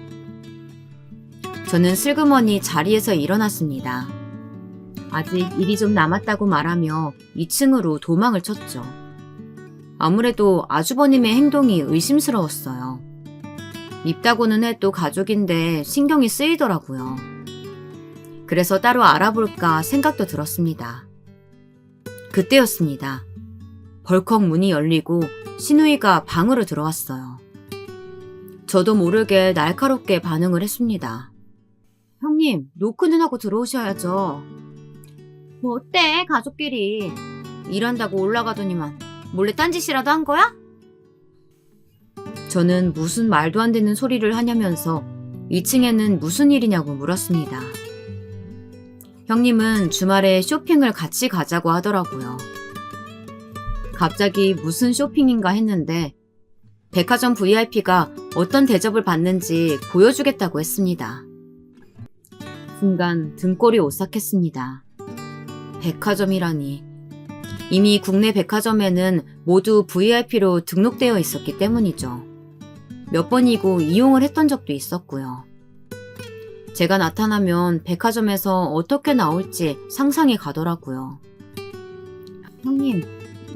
저는 슬그머니 자리에서 일어났습니다. 아직 일이 좀 남았다고 말하며 2층으로 도망을 쳤죠. 아무래도 아주버님의 행동이 의심스러웠어요. 밉다고는 해도 가족인데 신경이 쓰이더라고요. 그래서 따로 알아볼까 생각도 들었습니다. 그때였습니다. 벌컥 문이 열리고 신우이가 방으로 들어왔어요. 저도 모르게 날카롭게 반응을 했습니다. 형님, 노크는 하고 들어오셔야죠. 뭐 어때, 가족끼리. 일한다고 올라가더니만 몰래 딴짓이라도 한 거야? 저는 무슨 말도 안 되는 소리를 하냐면서 2층에는 무슨 일이냐고 물었습니다. 형님은 주말에 쇼핑을 같이 가자고 하더라고요. 갑자기 무슨 쇼핑인가 했는데 백화점 VIP가 어떤 대접을 받는지 보여주겠다고 했습니다. 순간 등골이 오싹했습니다. 백화점이라니. 이미 국내 백화점에는 모두 VIP로 등록되어 있었기 때문이죠. 몇 번이고 이용을 했던 적도 있었고요. 제가 나타나면 백화점에서 어떻게 나올지 상상이 가더라고요. 형님,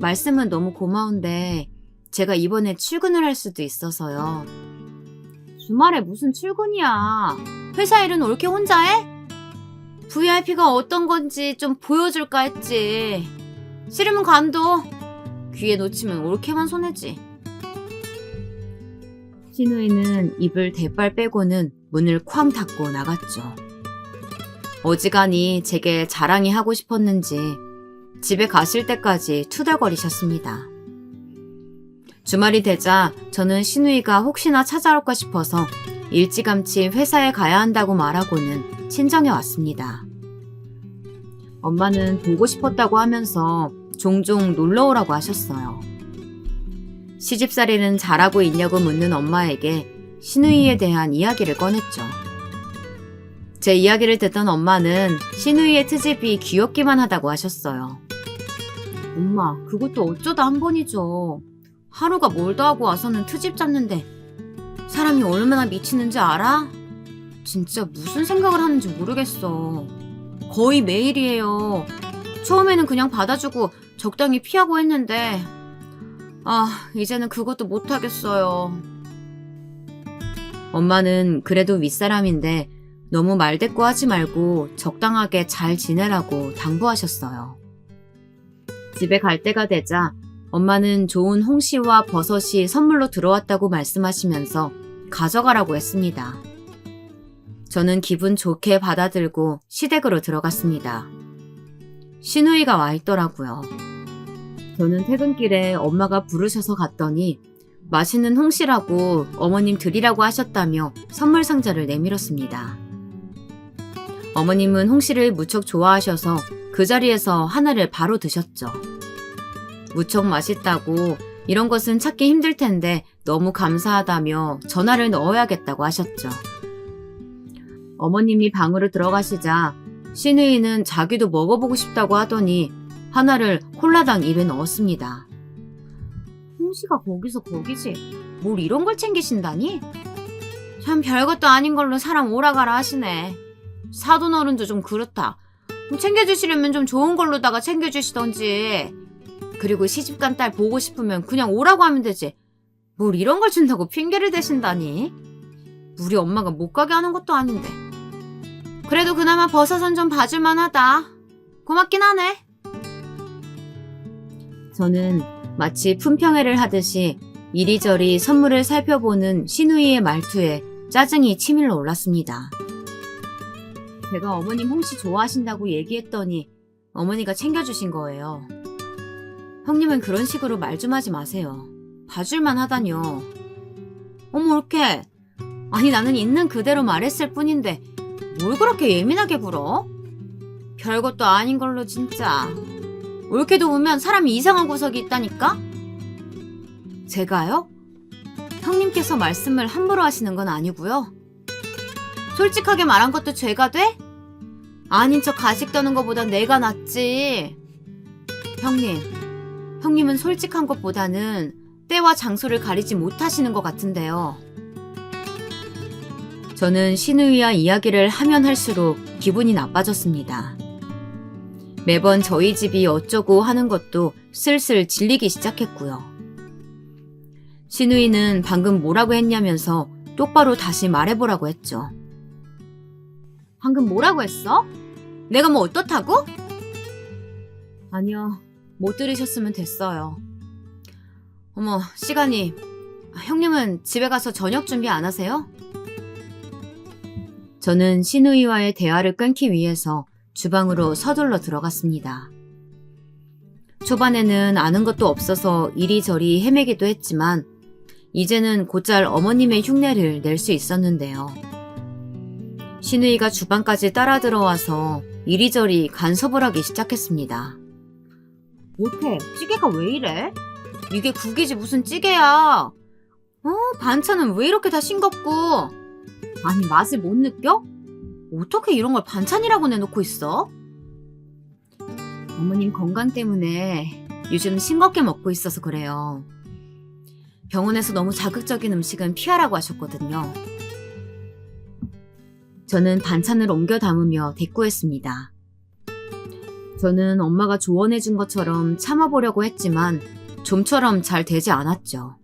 말씀은 너무 고마운데 제가 이번에 출근을 할 수도 있어서요. 주말에 무슨 출근이야. 회사 일은 옳게 혼자 해? VIP가 어떤 건지 좀 보여줄까 했지. 싫으면 간도. 귀에 놓치면 옳게만 손해지. 신우이는 입을 대빨 빼고는 문을 쾅 닫고 나갔죠. 어지간히 제게 자랑이 하고 싶었는지 집에 가실 때까지 투덜거리셨습니다. 주말이 되자 저는 신우이가 혹시나 찾아올까 싶어서 일찌감치 회사에 가야 한다고 말하고는 친정에 왔습니다. 엄마는 보고 싶었다고 하면서 종종 놀러오라고 하셨어요. 시집살이는 잘하고 있냐고 묻는 엄마에게 신우이에 대한 이야기를 꺼냈죠. 제 이야기를 듣던 엄마는 신우이의 트집이 귀엽기만 하다고 하셨어요. 엄마, 그것도 어쩌다 한 번이죠. 하루가 멀다 하고 와서는 트집 잡는데 사람이 얼마나 미치는지 알아? 진짜 무슨 생각을 하는지 모르겠어. 거의 매일이에요. 처음에는 그냥 받아주고 적당히 피하고 했는데 이제는 그것도 못하겠어요. 엄마는 그래도 윗사람인데 너무 말대꾸하지 말고 적당하게 잘 지내라고 당부하셨어요. 집에 갈 때가 되자 엄마는 좋은 홍시와 버섯이 선물로 들어왔다고 말씀하시면서 가져가라고 했습니다. 저는 기분 좋게 받아들고 시댁으로 들어갔습니다. 신우이가 와 있더라고요. 저는 퇴근길에 엄마가 부르셔서 갔더니 맛있는 홍시라고 어머님 드리라고 하셨다며 선물 상자를 내밀었습니다. 어머님은 홍시를 무척 좋아하셔서 그 자리에서 하나를 바로 드셨죠. 무척 맛있다고 이런 것은 찾기 힘들 텐데 너무 감사하다며 전화를 넣어야겠다고 하셨죠. 어머님이 방으로 들어가시자 신우이는 자기도 먹어보고 싶다고 하더니 하나를 홀라당 입에 넣었습니다. 홍시가 거기서 거기지. 뭘 이런 걸 챙기신다니? 참 별것도 아닌 걸로 사람 오라가라 하시네. 사돈 어른도 좀 그렇다. 챙겨주시려면 좀 좋은 걸로다가 챙겨주시던지. 그리고 시집간 딸 보고 싶으면 그냥 오라고 하면 되지. 뭘 이런 걸 준다고 핑계를 대신다니? 우리 엄마가 못 가게 하는 것도 아닌데. 그래도 그나마 버섯은 좀 봐줄만 하다. 고맙긴 하네. 저는 마치 품평회를 하듯이 이리저리 선물을 살펴보는 신우이의 말투에 짜증이 치밀러 올랐습니다. 제가 어머님 홍시 좋아하신다고 얘기했더니 어머니가 챙겨주신 거예요. 형님은 그런 식으로 말 좀 하지 마세요. 봐줄만 하다뇨. 어머, 옳게. 아니, 나는 있는 그대로 말했을 뿐인데 뭘 그렇게 예민하게 굴어? 별것도 아닌 걸로 진짜. 옳게도 보면 사람이 이상한 구석이 있다니까? 제가요? 형님께서 말씀을 함부로 하시는 건 아니고요. 솔직하게 말한 것도 죄가 돼? 아닌 척 가식 떠는 것보단 내가 낫지. 형님은 솔직한 것보다는 때와 장소를 가리지 못하시는 것 같은데요. 저는 신우이와 이야기를 하면 할수록 기분이 나빠졌습니다. 매번 저희 집이 어쩌고 하는 것도 슬슬 질리기 시작했고요. 신우이는 방금 뭐라고 했냐면서 똑바로 다시 말해보라고 했죠. 방금 뭐라고 했어? 내가 뭐 어떻다고? 아니요, 못 들으셨으면 됐어요. 어머, 시간이. 형님은 집에 가서 저녁 준비 안 하세요? 저는 신우이와의 대화를 끊기 위해서 주방으로 서둘러 들어갔습니다. 초반에는 아는 것도 없어서 이리저리 헤매기도 했지만 이제는 곧잘 어머님의 흉내를 낼 수 있었는데요. 신우이가 주방까지 따라 들어와서 이리저리 간섭을 하기 시작했습니다. 못해, 찌개가 왜 이래? 이게 국이지 무슨 찌개야. 반찬은 왜 이렇게 다 싱겁고? 아니, 맛을 못 느껴? 어떻게 이런 걸 반찬이라고 내놓고 있어? 어머님 건강 때문에 요즘 싱겁게 먹고 있어서 그래요. 병원에서 너무 자극적인 음식은 피하라고 하셨거든요. 저는 반찬을 옮겨 담으며 대꾸했습니다. 저는 엄마가 조언해준 것처럼 참아보려고 했지만 좀처럼 잘 되지 않았죠.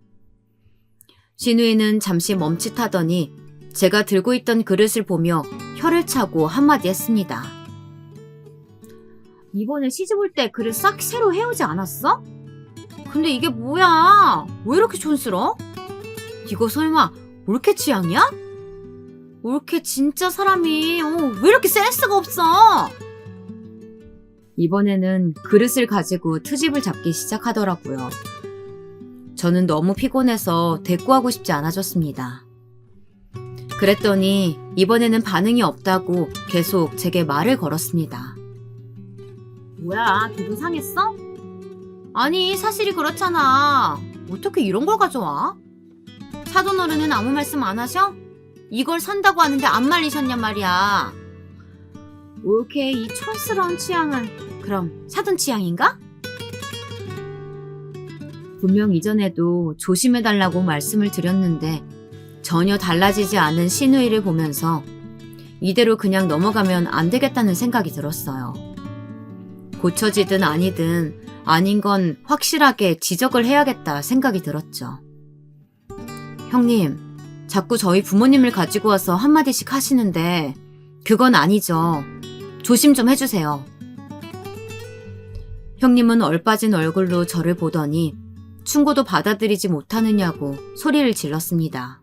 신우이는 잠시 멈칫하더니 제가 들고 있던 그릇을 보며 혀를 차고 한마디 했습니다. 이번에 시집 올 때 그릇 싹 새로 해오지 않았어? 근데 이게 뭐야? 왜 이렇게 촌스러워? 이거 설마 올케 취향이야? 올케 진짜 사람이 왜 이렇게 센스가 없어? 이번에는 그릇을 가지고 트집을 잡기 시작하더라고요. 저는 너무 피곤해서 대꾸하고 싶지 않아졌습니다. 그랬더니 이번에는 반응이 없다고 계속 제게 말을 걸었습니다. 뭐야, 기분 상했어? 아니, 사실이 그렇잖아. 어떻게 이런 걸 가져와? 사돈 어른은 아무 말씀 안 하셔? 이걸 산다고 하는데 안 말리셨냔 말이야. 올케의 이 촌스러운 취향은 그럼 사돈 취향인가? 분명 이전에도 조심해달라고 말씀을 드렸는데 전혀 달라지지 않은 신우이를 보면서 이대로 그냥 넘어가면 안 되겠다는 생각이 들었어요. 고쳐지든 아니든 아닌 건 확실하게 지적을 해야겠다 생각이 들었죠. 형님, 자꾸 저희 부모님을 가지고 와서 한마디씩 하시는데 그건 아니죠. 조심 좀 해주세요. 형님은 얼빠진 얼굴로 저를 보더니 충고도 받아들이지 못하느냐고 소리를 질렀습니다.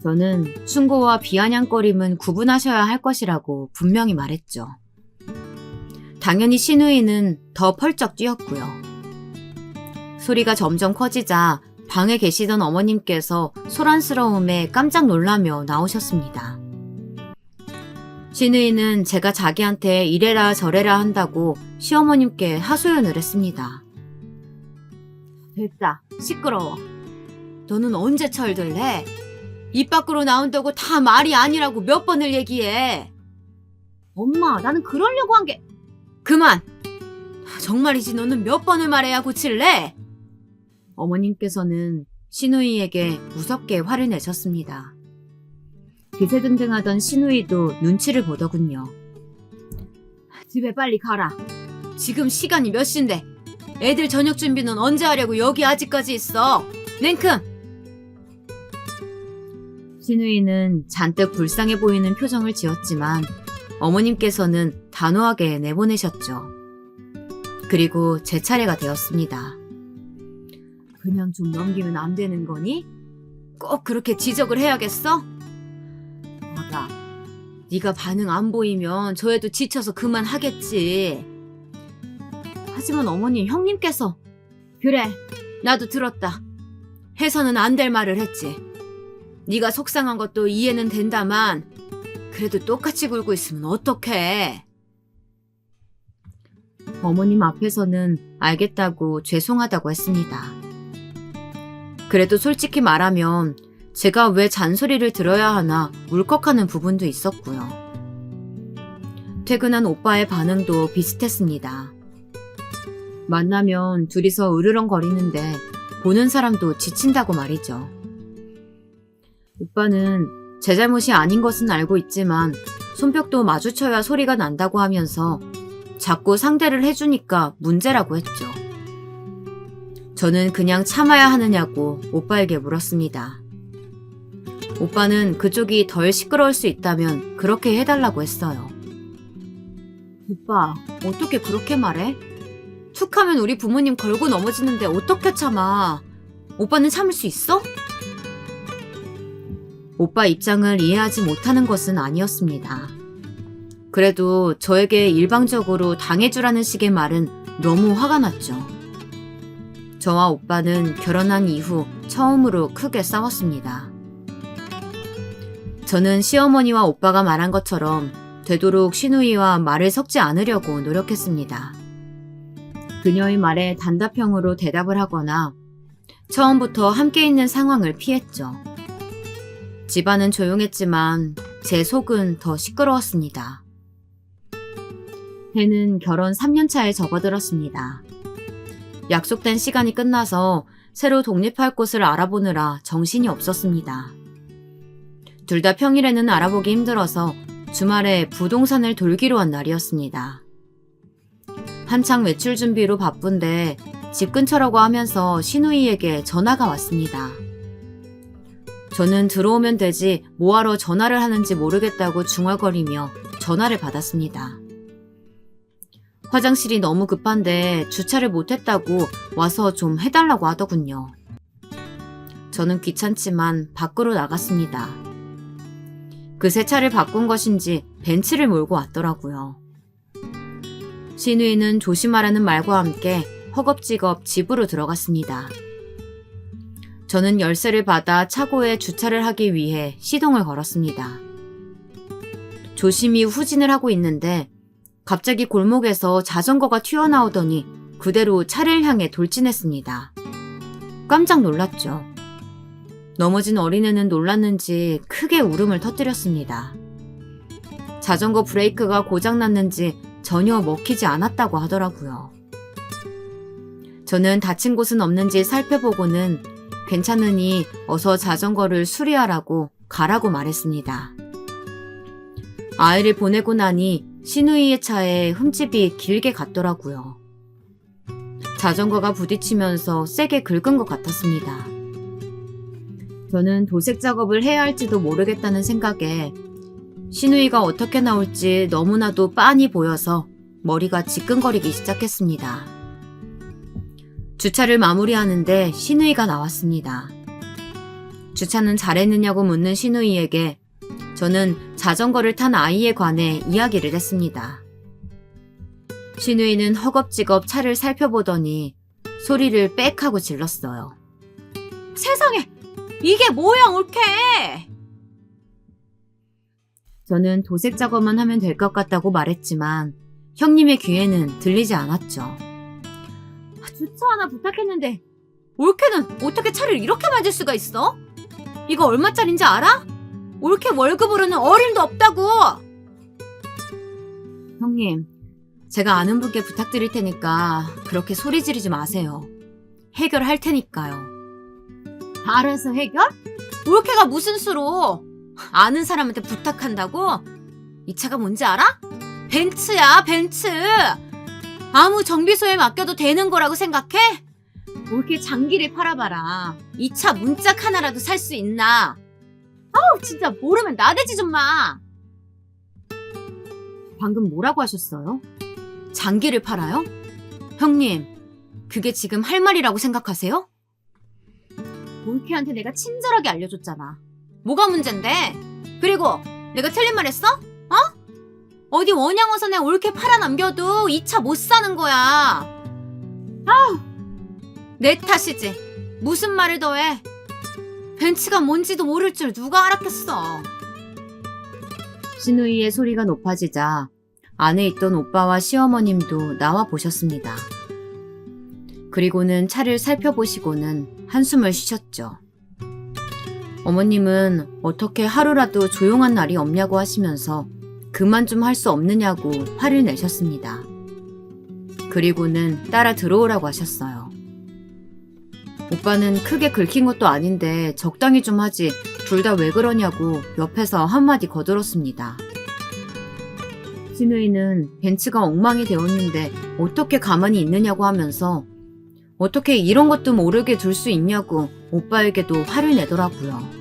저는 충고와 비아냥거림은 구분하셔야 할 것이라고 분명히 말했죠. 당연히 신우이는 더 펄쩍 뛰었고요. 소리가 점점 커지자 방에 계시던 어머님께서 소란스러움에 깜짝 놀라며 나오셨습니다. 신우이는 제가 자기한테 이래라 저래라 한다고 시어머님께 하소연을 했습니다. 됐다, 시끄러워. 너는 언제 철들래? 입 밖으로 나온다고 다 말이 아니라고 몇 번을 얘기해. 엄마, 나는 그러려고 한 게... 그만! 정말이지 너는 몇 번을 말해야 고칠래? 어머님께서는 신우이에게 무섭게 화를 내셨습니다. 기세등등하던 신우이도 눈치를 보더군요. 집에 빨리 가라. 지금 시간이 몇 시인데 애들 저녁 준비는 언제 하려고 여기 아직까지 있어? 냉큼! 신우이는 잔뜩 불쌍해 보이는 표정을 지었지만 어머님께서는 단호하게 내보내셨죠. 그리고 제 차례가 되었습니다. 그냥 좀 넘기면 안 되는 거니? 꼭 그렇게 지적을 해야겠어? 아가, 네가 반응 안 보이면 저 애도 지쳐서 그만하겠지. 하지만 어머님, 형님께서... 그래, 나도 들었다. 해서는 안 될 말을 했지. 네가 속상한 것도 이해는 된다만 그래도 똑같이 굴고 있으면 어떡해. 어머님 앞에서는 알겠다고 죄송하다고 했습니다. 그래도 솔직히 말하면 제가 왜 잔소리를 들어야 하나 울컥하는 부분도 있었고요. 퇴근한 오빠의 반응도 비슷했습니다. 만나면 둘이서 으르렁거리는데 보는 사람도 지친다고 말이죠. 오빠는 제 잘못이 아닌 것은 알고 있지만 손뼉도 마주쳐야 소리가 난다고 하면서 자꾸 상대를 해주니까 문제라고 했죠. 저는 그냥 참아야 하느냐고 오빠에게 물었습니다. 오빠는 그쪽이 덜 시끄러울 수 있다면 그렇게 해달라고 했어요. 오빠, 어떻게 그렇게 말해? 툭 하면 우리 부모님 걸고 넘어지는데 어떻게 참아? 오빠는 참을 수 있어? 오빠 입장을 이해하지 못하는 것은 아니었습니다. 그래도 저에게 일방적으로 당해주라는 식의 말은 너무 화가 났죠. 저와 오빠는 결혼한 이후 처음으로 크게 싸웠습니다. 저는 시어머니와 오빠가 말한 것처럼 되도록 신우이와 말을 섞지 않으려고 노력했습니다. 그녀의 말에 단답형으로 대답을 하거나 처음부터 함께 있는 상황을 피했죠. 집안은 조용했지만 제 속은 더 시끄러웠습니다. 해는 결혼 3년 차에 접어들었습니다. 약속된 시간이 끝나서 새로 독립할 곳을 알아보느라 정신이 없었습니다. 둘 다 평일에는 알아보기 힘들어서 주말에 부동산을 돌기로 한 날이었습니다. 한창 외출 준비로 바쁜데 집 근처라고 하면서 시누이에게 전화가 왔습니다. 저는 들어오면 되지 뭐하러 전화를 하는지 모르겠다고 중얼거리며 전화를 받았습니다. 화장실이 너무 급한데 주차를 못했다고 와서 좀 해달라고 하더군요. 저는 귀찮지만 밖으로 나갔습니다. 그새 차를 바꾼 것인지 벤츠를 몰고 왔더라고요. 시누이는 조심하라는 말과 함께 허겁지겁 집으로 들어갔습니다. 저는 열쇠를 받아 차고에 주차를 하기 위해 시동을 걸었습니다. 조심히 후진을 하고 있는데 갑자기 골목에서 자전거가 튀어나오더니 그대로 차를 향해 돌진했습니다. 깜짝 놀랐죠. 넘어진 어린애는 놀랐는지 크게 울음을 터뜨렸습니다. 자전거 브레이크가 고장났는지 전혀 먹히지 않았다고 하더라고요. 저는 다친 곳은 없는지 살펴보고는 괜찮으니 어서 자전거를 수리하라고 가라고 말했습니다. 아이를 보내고 나니 시누이의 차에 흠집이 길게 갔더라고요. 자전거가 부딪히면서 세게 긁은 것 같았습니다. 저는 도색 작업을 해야 할지도 모르겠다는 생각에 시누이가 어떻게 나올지 너무나도 빤히 보여서 머리가 지끈거리기 시작했습니다. 주차를 마무리하는데 시누이가 나왔습니다. 주차는 잘했느냐고 묻는 시누이에게 저는 자전거를 탄 아이에 관해 이야기를 했습니다. 시누이는 허겁지겁 차를 살펴보더니 소리를 빽 하고 질렀어요. 세상에! 이게 뭐야 올케! 저는 도색 작업만 하면 될 것 같다고 말했지만 형님의 귀에는 들리지 않았죠. 주차 하나 부탁했는데 올케는 어떻게 차를 이렇게 만질 수가 있어? 이거 얼마짜린지 알아? 올케 월급으로는 어림도 없다고! 형님, 제가 아는 분께 부탁드릴 테니까 그렇게 소리 지르지 마세요. 해결할 테니까요. 알아서 해결? 올케가 무슨 수로? 아는 사람한테 부탁한다고? 이 차가 뭔지 알아? 벤츠야, 벤츠! 아무 정비소에 맡겨도 되는 거라고 생각해? 올케 장기를 팔아봐라. 이 차 문짝 하나라도 살 수 있나? 아우, 진짜 모르면 나대지 좀 마! 방금 뭐라고 하셨어요? 장기를 팔아요? 형님, 그게 지금 할 말이라고 생각하세요? 올케한테 내가 친절하게 알려줬잖아. 뭐가 문젠데? 그리고 내가 틀린 말 했어? 어? 어디 원양어선에 올케 팔아남겨도 이 차 못 사는 거야. 아우, 내 탓이지. 무슨 말을 더해. 벤츠가 뭔지도 모를 줄 누가 알았겠어. 시누이의 소리가 높아지자 안에 있던 오빠와 시어머님도 나와 보셨습니다. 그리고는 차를 살펴보시고는 한숨을 쉬셨죠. 어머님은 어떻게 하루라도 조용한 날이 없냐고 하시면서 그만 좀 할 수 없느냐고 화를 내셨습니다. 그리고는 따라 들어오라고 하셨어요. 오빠는 크게 긁힌 것도 아닌데 적당히 좀 하지 둘 다 왜 그러냐고 옆에서 한마디 거들었습니다. 시누이는 벤츠가 엉망이 되었는데 어떻게 가만히 있느냐고 하면서 어떻게 이런 것도 모르게 둘 수 있냐고 오빠에게도 화를 내더라고요.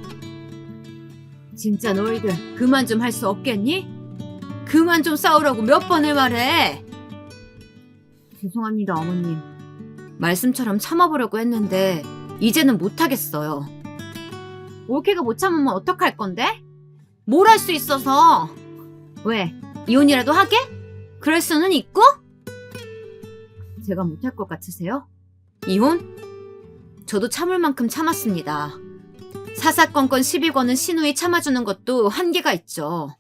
진짜 너희들 그만 좀 할 수 없겠니? 그만 좀 싸우라고 몇 번을 말해. 죄송합니다, 어머님. 말씀처럼 참아보려고 했는데 이제는 못하겠어요. 올케가 못 참으면 어떡할 건데? 뭘 할 수 있어서. 왜? 이혼이라도 하게? 그럴 수는 있고? 제가 못할 것 같으세요? 이혼? 저도 참을 만큼 참았습니다. 사사건건 시비 거는 시누이 참아주는 것도 한계가 있죠.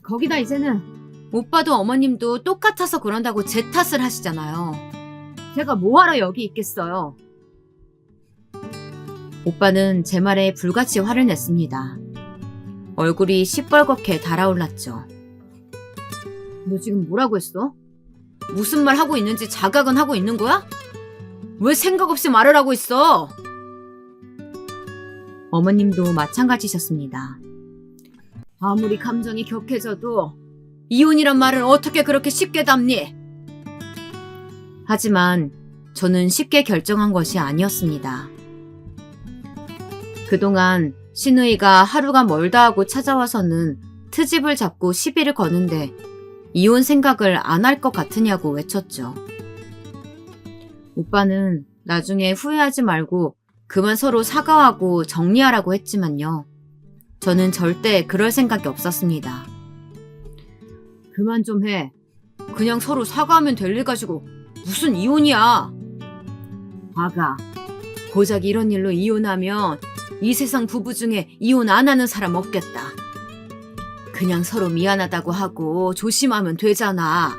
거기다 이제는 오빠도 어머님도 똑같아서 그런다고 제 탓을 하시잖아요. 제가 뭐하러 여기 있겠어요. 오빠는 제 말에 불같이 화를 냈습니다. 얼굴이 시뻘겋게 달아올랐죠. 너 지금 뭐라고 했어? 무슨 말 하고 있는지 자각은 하고 있는 거야? 왜 생각 없이 말을 하고 있어? 어머님도 마찬가지셨습니다. 아무리 감정이 격해져도 이혼이란 말을 어떻게 그렇게 쉽게 담니? 하지만 저는 쉽게 결정한 것이 아니었습니다. 그동안 신우이가 하루가 멀다 하고 찾아와서는 트집을 잡고 시비를 거는데 이혼 생각을 안 할 것 같으냐고 외쳤죠. 오빠는 나중에 후회하지 말고 그만 서로 사과하고 정리하라고 했지만요. 저는 절대 그럴 생각이 없었습니다. 그만 좀 해. 그냥 서로 사과하면 될 일 가지고 무슨 이혼이야. 아가, 고작 이런 일로 이혼하면 이 세상 부부 중에 이혼 안 하는 사람 없겠다. 그냥 서로 미안하다고 하고 조심하면 되잖아.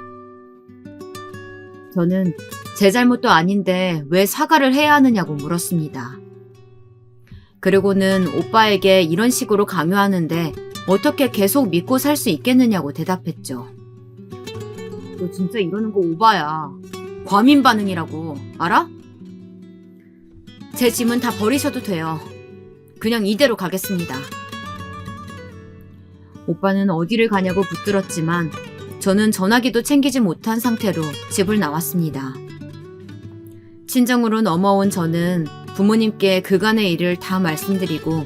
저는 제 잘못도 아닌데 왜 사과를 해야 하느냐고 물었습니다. 그리고는 오빠에게 이런 식으로 강요하는데 어떻게 계속 믿고 살 수 있겠느냐고 대답했죠. 너 진짜 이러는 거 오바야. 과민 반응이라고. 알아? 제 짐은 다 버리셔도 돼요. 그냥 이대로 가겠습니다. 오빠는 어디를 가냐고 붙들었지만 저는 전화기도 챙기지 못한 상태로 집을 나왔습니다. 친정으로 넘어온 저는 부모님께 그간의 일을 다 말씀드리고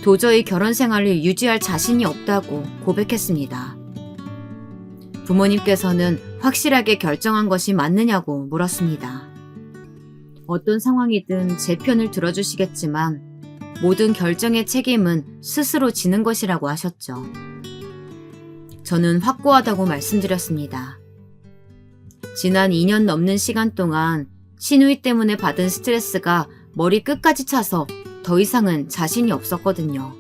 도저히 결혼 생활을 유지할 자신이 없다고 고백했습니다. 부모님께서는 확실하게 결정한 것이 맞느냐고 물었습니다. 어떤 상황이든 제 편을 들어주시겠지만 모든 결정의 책임은 스스로 지는 것이라고 하셨죠. 저는 확고하다고 말씀드렸습니다. 지난 2년 넘는 시간 동안 신우이 때문에 받은 스트레스가 머리 끝까지 차서 더 이상은 자신이 없었거든요.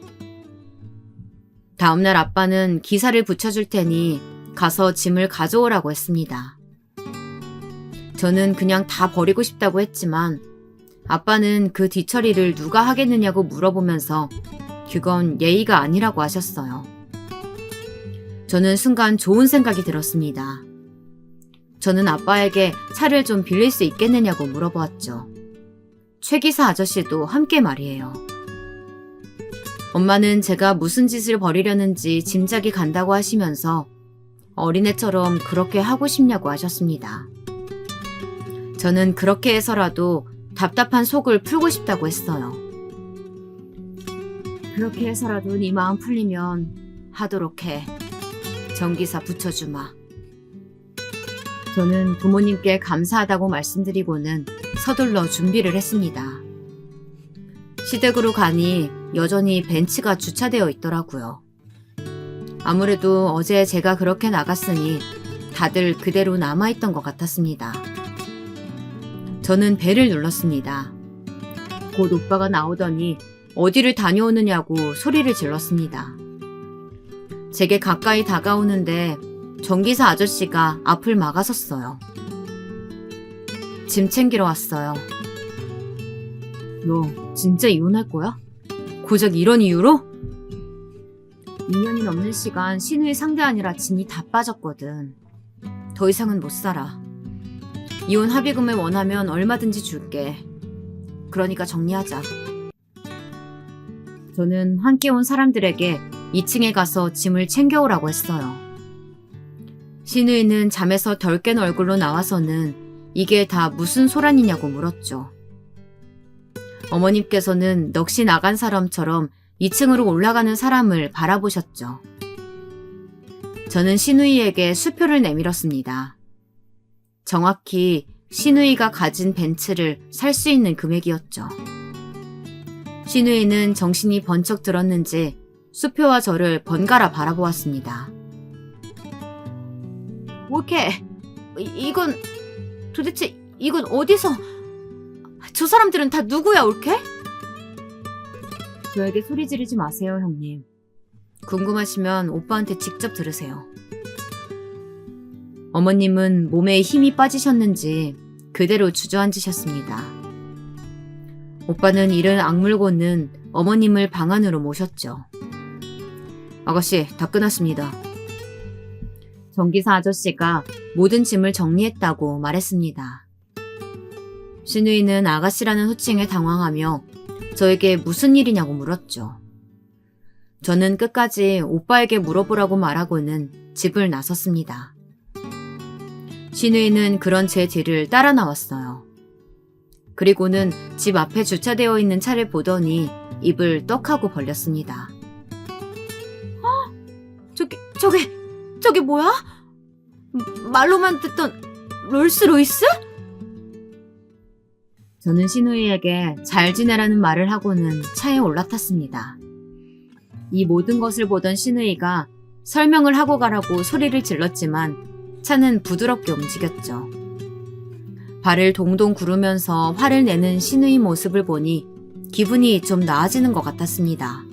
다음날 아빠는 기사를 붙여줄 테니 가서 짐을 가져오라고 했습니다. 저는 그냥 다 버리고 싶다고 했지만 아빠는 그 뒤처리를 누가 하겠느냐고 물어보면서 그건 예의가 아니라고 하셨어요. 저는 순간 좋은 생각이 들었습니다. 저는 아빠에게 차를 좀 빌릴 수 있겠느냐고 물어보았죠. 최 기사 아저씨도 함께 말이에요. 엄마는 제가 무슨 짓을 벌이려는지 짐작이 간다고 하시면서 어린애처럼 그렇게 하고 싶냐고 하셨습니다. 저는 그렇게 해서라도 답답한 속을 풀고 싶다고 했어요. 그렇게 해서라도 네 마음 풀리면 하도록 해. 정기사 붙여주마. 저는 부모님께 감사하다고 말씀드리고는 서둘러 준비를 했습니다. 시댁으로 가니 여전히 벤츠가 주차되어 있더라고요. 아무래도 어제 제가 그렇게 나갔으니 다들 그대로 남아있던 것 같았습니다. 저는 벨을 눌렀습니다. 곧 오빠가 나오더니 어디를 다녀오느냐고 소리를 질렀습니다. 제게 가까이 다가오는데 정기사 아저씨가 앞을 막아섰어요. 짐 챙기러 왔어요. 너 진짜 이혼할 거야? 고작 이런 이유로? 2년이 넘는 시간 신우이 상대하느라 진이 다 빠졌거든. 더 이상은 못 살아. 이혼 합의금을 원하면 얼마든지 줄게. 그러니까 정리하자. 저는 함께 온 사람들에게 2층에 가서 짐을 챙겨오라고 했어요. 신우이는 잠에서 덜 깬 얼굴로 나와서는 이게 다 무슨 소란이냐고 물었죠. 어머님께서는 넋이 나간 사람처럼 2층으로 올라가는 사람을 바라보셨죠. 저는 신우이에게 수표를 내밀었습니다. 정확히 신우이가 가진 벤츠를 살 수 있는 금액이었죠. 신우이는 정신이 번쩍 들었는지 수표와 저를 번갈아 바라보았습니다. 올케, 이건 도대체 이건 어디서? 저 사람들은 다 누구야, 올케? 저에게 소리 지르지 마세요, 형님. 궁금하시면 오빠한테 직접 들으세요. 어머님은 몸에 힘이 빠지셨는지 그대로 주저앉으셨습니다. 오빠는 이를 악물고는 어머님을 방 안으로 모셨죠. 아가씨, 다 끝났습니다. 전기사 아저씨가 모든 짐을 정리했다고 말했습니다. 신우이는 아가씨라는 호칭에 당황하며 저에게 무슨 일이냐고 물었죠. 저는 끝까지 오빠에게 물어보라고 말하고는 집을 나섰습니다. 신우이는 그런 제 뒤를 따라 나왔어요. 그리고는 집 앞에 주차되어 있는 차를 보더니 입을 떡하고 벌렸습니다. 저게 뭐야? 말로만 듣던 롤스로이스? 저는 신우이에게 잘 지내라는 말을 하고는 차에 올라탔습니다. 이 모든 것을 보던 신우이가 설명을 하고 가라고 소리를 질렀지만 차는 부드럽게 움직였죠. 발을 동동 구르면서 화를 내는 신우이 모습을 보니 기분이 좀 나아지는 것 같았습니다.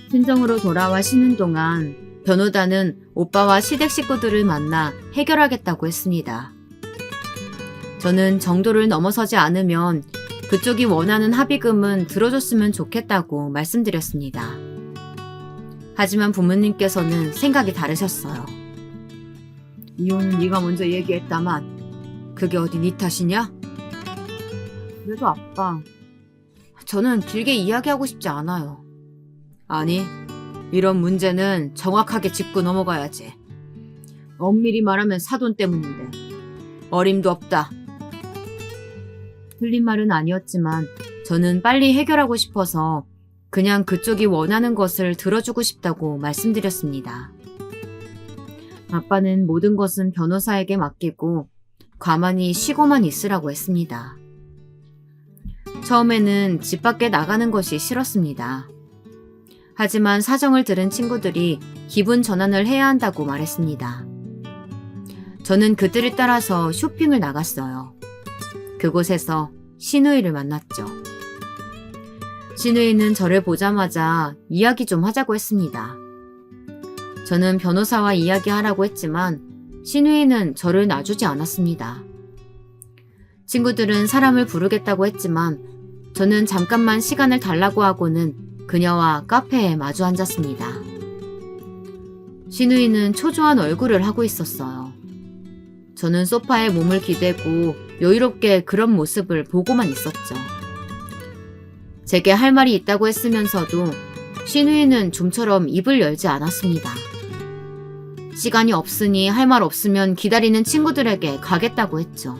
친정으로 돌아와 쉬는 동안 변호단은 오빠와 시댁 식구들을 만나 해결하겠다고 했습니다. 저는 정도를 넘어서지 않으면 그쪽이 원하는 합의금은 들어줬으면 좋겠다고 말씀드렸습니다. 하지만 부모님께서는 생각이 다르셨어요. 이혼은 네가 먼저 얘기했다만 그게 어디 네 탓이냐? 그래도 아빠, 저는 길게 이야기하고 싶지 않아요. 아니, 이런 문제는 정확하게 짚고 넘어가야지. 엄밀히 말하면 사돈 때문인데 어림도 없다. 틀린 말은 아니었지만 저는 빨리 해결하고 싶어서 그냥 그쪽이 원하는 것을 들어주고 싶다고 말씀드렸습니다. 아빠는 모든 것은 변호사에게 맡기고 가만히 쉬고만 있으라고 했습니다. 처음에는 집 밖에 나가는 것이 싫었습니다. 하지만 사정을 들은 친구들이 기분 전환을 해야 한다고 말했습니다. 저는 그들을 따라서 쇼핑을 나갔어요. 그곳에서 신우이를 만났죠. 신우이는 저를 보자마자 이야기 좀 하자고 했습니다. 저는 변호사와 이야기하라고 했지만 신우이는 저를 놔주지 않았습니다. 친구들은 사람을 부르겠다고 했지만 저는 잠깐만 시간을 달라고 하고는 그녀와 카페에 마주 앉았습니다. 신우이는 초조한 얼굴을 하고 있었어요. 저는 소파에 몸을 기대고 여유롭게 그런 모습을 보고만 있었죠. 제게 할 말이 있다고 했으면서도 신우이는 좀처럼 입을 열지 않았습니다. 시간이 없으니 할 말 없으면 기다리는 친구들에게 가겠다고 했죠.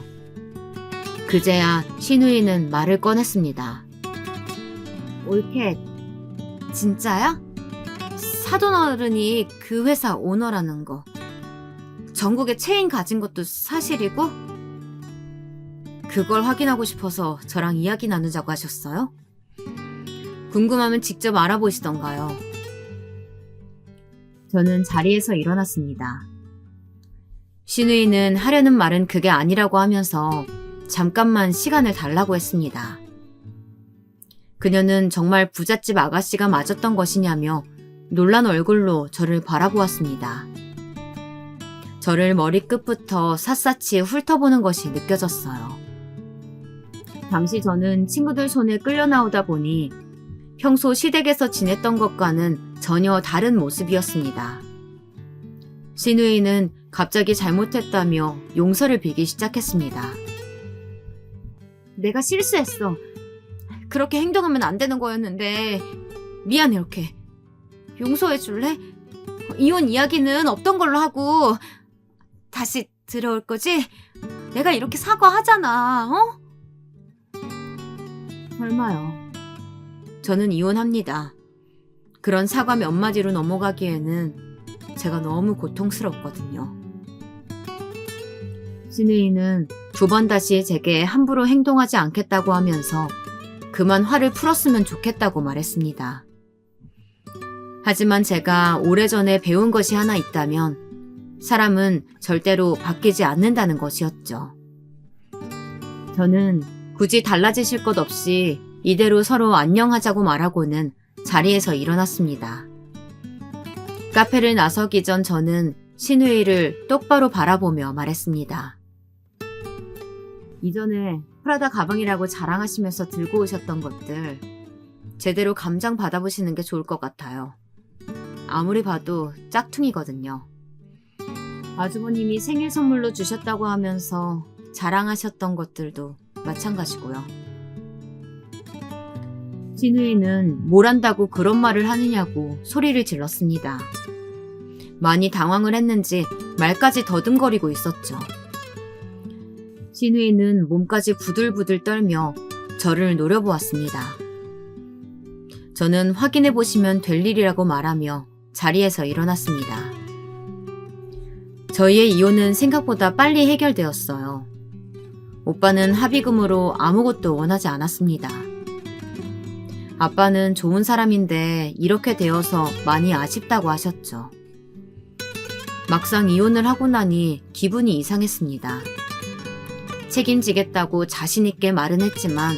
그제야 신우이는 말을 꺼냈습니다. 올캣, 진짜야? 사돈 어른이 그 회사 오너라는 거. 전국에 체인 가진 것도 사실이고? 그걸 확인하고 싶어서 저랑 이야기 나누자고 하셨어요? 궁금하면 직접 알아보시던가요. 저는 자리에서 일어났습니다. 신우이는 하려는 말은 그게 아니라고 하면서 잠깐만 시간을 달라고 했습니다. 그녀는 정말 부잣집 아가씨가 맞았던 것이냐며 놀란 얼굴로 저를 바라보았습니다. 저를 머리끝부터 샅샅이 훑어보는 것이 느껴졌어요. 당시 저는 친구들 손에 끌려 나오다 보니 평소 시댁에서 지냈던 것과는 전혀 다른 모습이었습니다. 신우이는 갑자기 잘못했다며 용서를 빌기 시작했습니다. 내가 실수했어. 그렇게 행동하면 안 되는 거였는데 미안해 이렇게. 용서해 줄래? 이혼 이야기는 없던 걸로 하고 다시 들어올 거지? 내가 이렇게 사과하잖아, 어? 설마요. 저는 이혼합니다. 그런 사과 몇 마디로 넘어가기에는 제가 너무 고통스럽거든요. 신우이는 두 번 다시 제게 함부로 행동하지 않겠다고 하면서 그만 화를 풀었으면 좋겠다고 말했습니다. 하지만 제가 오래전에 배운 것이 하나 있다면 사람은 절대로 바뀌지 않는다는 것이었죠. 저는 굳이 달라지실 것 없이 이대로 서로 안녕하자고 말하고는 자리에서 일어났습니다. 카페를 나서기 전 저는 신우이를 똑바로 바라보며 말했습니다. 이전에 프라다 가방이라고 자랑하시면서 들고 오셨던 것들 제대로 감장 받아보시는 게 좋을 것 같아요. 아무리 봐도 짝퉁이거든요. 아주버님이 생일 선물로 주셨다고 하면서 자랑하셨던 것들도 마찬가지고요. 신우이는 뭘 안다고 그런 말을 하느냐고 소리를 질렀습니다. 많이 당황을 했는지 말까지 더듬거리고 있었죠. 신우이는 몸까지 부들부들 떨며 저를 노려보았습니다. 저는 확인해 보시면 될 일이라고 말하며 자리에서 일어났습니다. 저희의 이혼은 생각보다 빨리 해결되었어요. 오빠는 합의금으로 아무것도 원하지 않았습니다. 아빠는 좋은 사람인데 이렇게 되어서 많이 아쉽다고 하셨죠. 막상 이혼을 하고 나니 기분이 이상했습니다. 책임지겠다고 자신있게 말은 했지만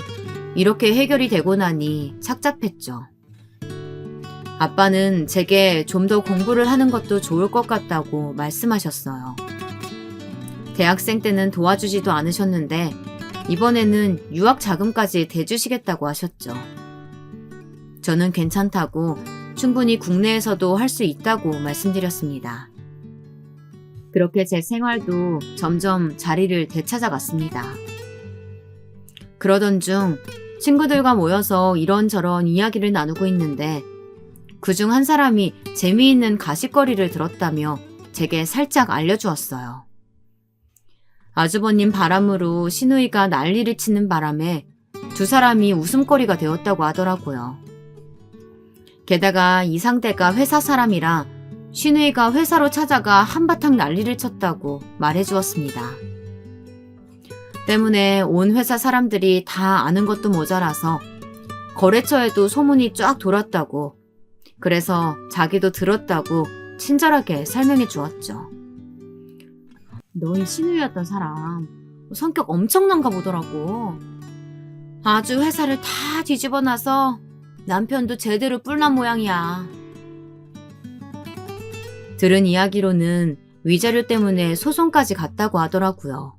이렇게 해결이 되고 나니 착잡했죠. 아빠는 제게 좀 더 공부를 하는 것도 좋을 것 같다고 말씀하셨어요. 대학생 때는 도와주지도 않으셨는데 이번에는 유학 자금까지 대주시겠다고 하셨죠. 저는 괜찮다고 충분히 국내에서도 할 수 있다고 말씀드렸습니다. 그렇게 제 생활도 점점 자리를 되찾아갔습니다. 그러던 중 친구들과 모여서 이런저런 이야기를 나누고 있는데 그중 한 사람이 재미있는 가십거리를 들었다며 제게 살짝 알려주었어요. 아주버님 바람으로 신우이가 난리를 치는 바람에 두 사람이 웃음거리가 되었다고 하더라고요. 게다가 이 상대가 회사 사람이라 신우이가 회사로 찾아가 한바탕 난리를 쳤다고 말해주었습니다. 때문에 온 회사 사람들이 다 아는 것도 모자라서 거래처에도 소문이 쫙 돌았다고, 그래서 자기도 들었다고 친절하게 설명해 주었죠. 너희 신우이였던 사람 성격 엄청난가 보더라고. 아주 회사를 다 뒤집어 놔서 남편도 제대로 뿔난 모양이야. 들은 이야기로는 위자료 때문에 소송까지 갔다고 하더라고요.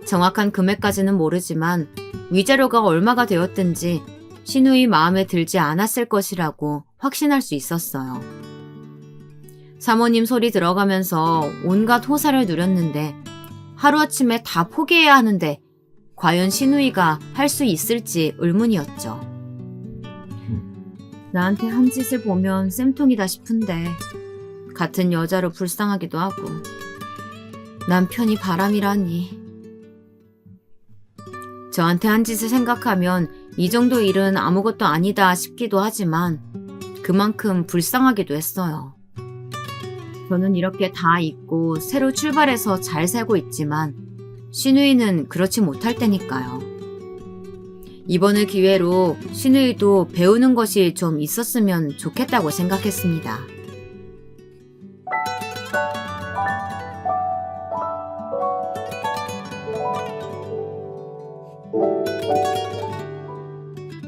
정확한 금액까지는 모르지만 위자료가 얼마가 되었든지 신우이 마음에 들지 않았을 것이라고 확신할 수 있었어요. 사모님 소리 들어가면서 온갖 호사를 누렸는데 하루아침에 다 포기해야 하는데 과연 신우이가 할 수 있을지 의문이었죠. 나한테 한 짓을 보면 쌤통이다 싶은데 같은 여자로 불쌍하기도 하고 남편이 바람이라니. 저한테 한 짓을 생각하면 이 정도 일은 아무것도 아니다 싶기도 하지만 그만큼 불쌍하기도 했어요. 저는 이렇게 다 잊고 새로 출발해서 잘 살고 있지만 신우이는 그렇지 못할 테니까요. 이번을 기회로 신우이도 배우는 것이 좀 있었으면 좋겠다고 생각했습니다.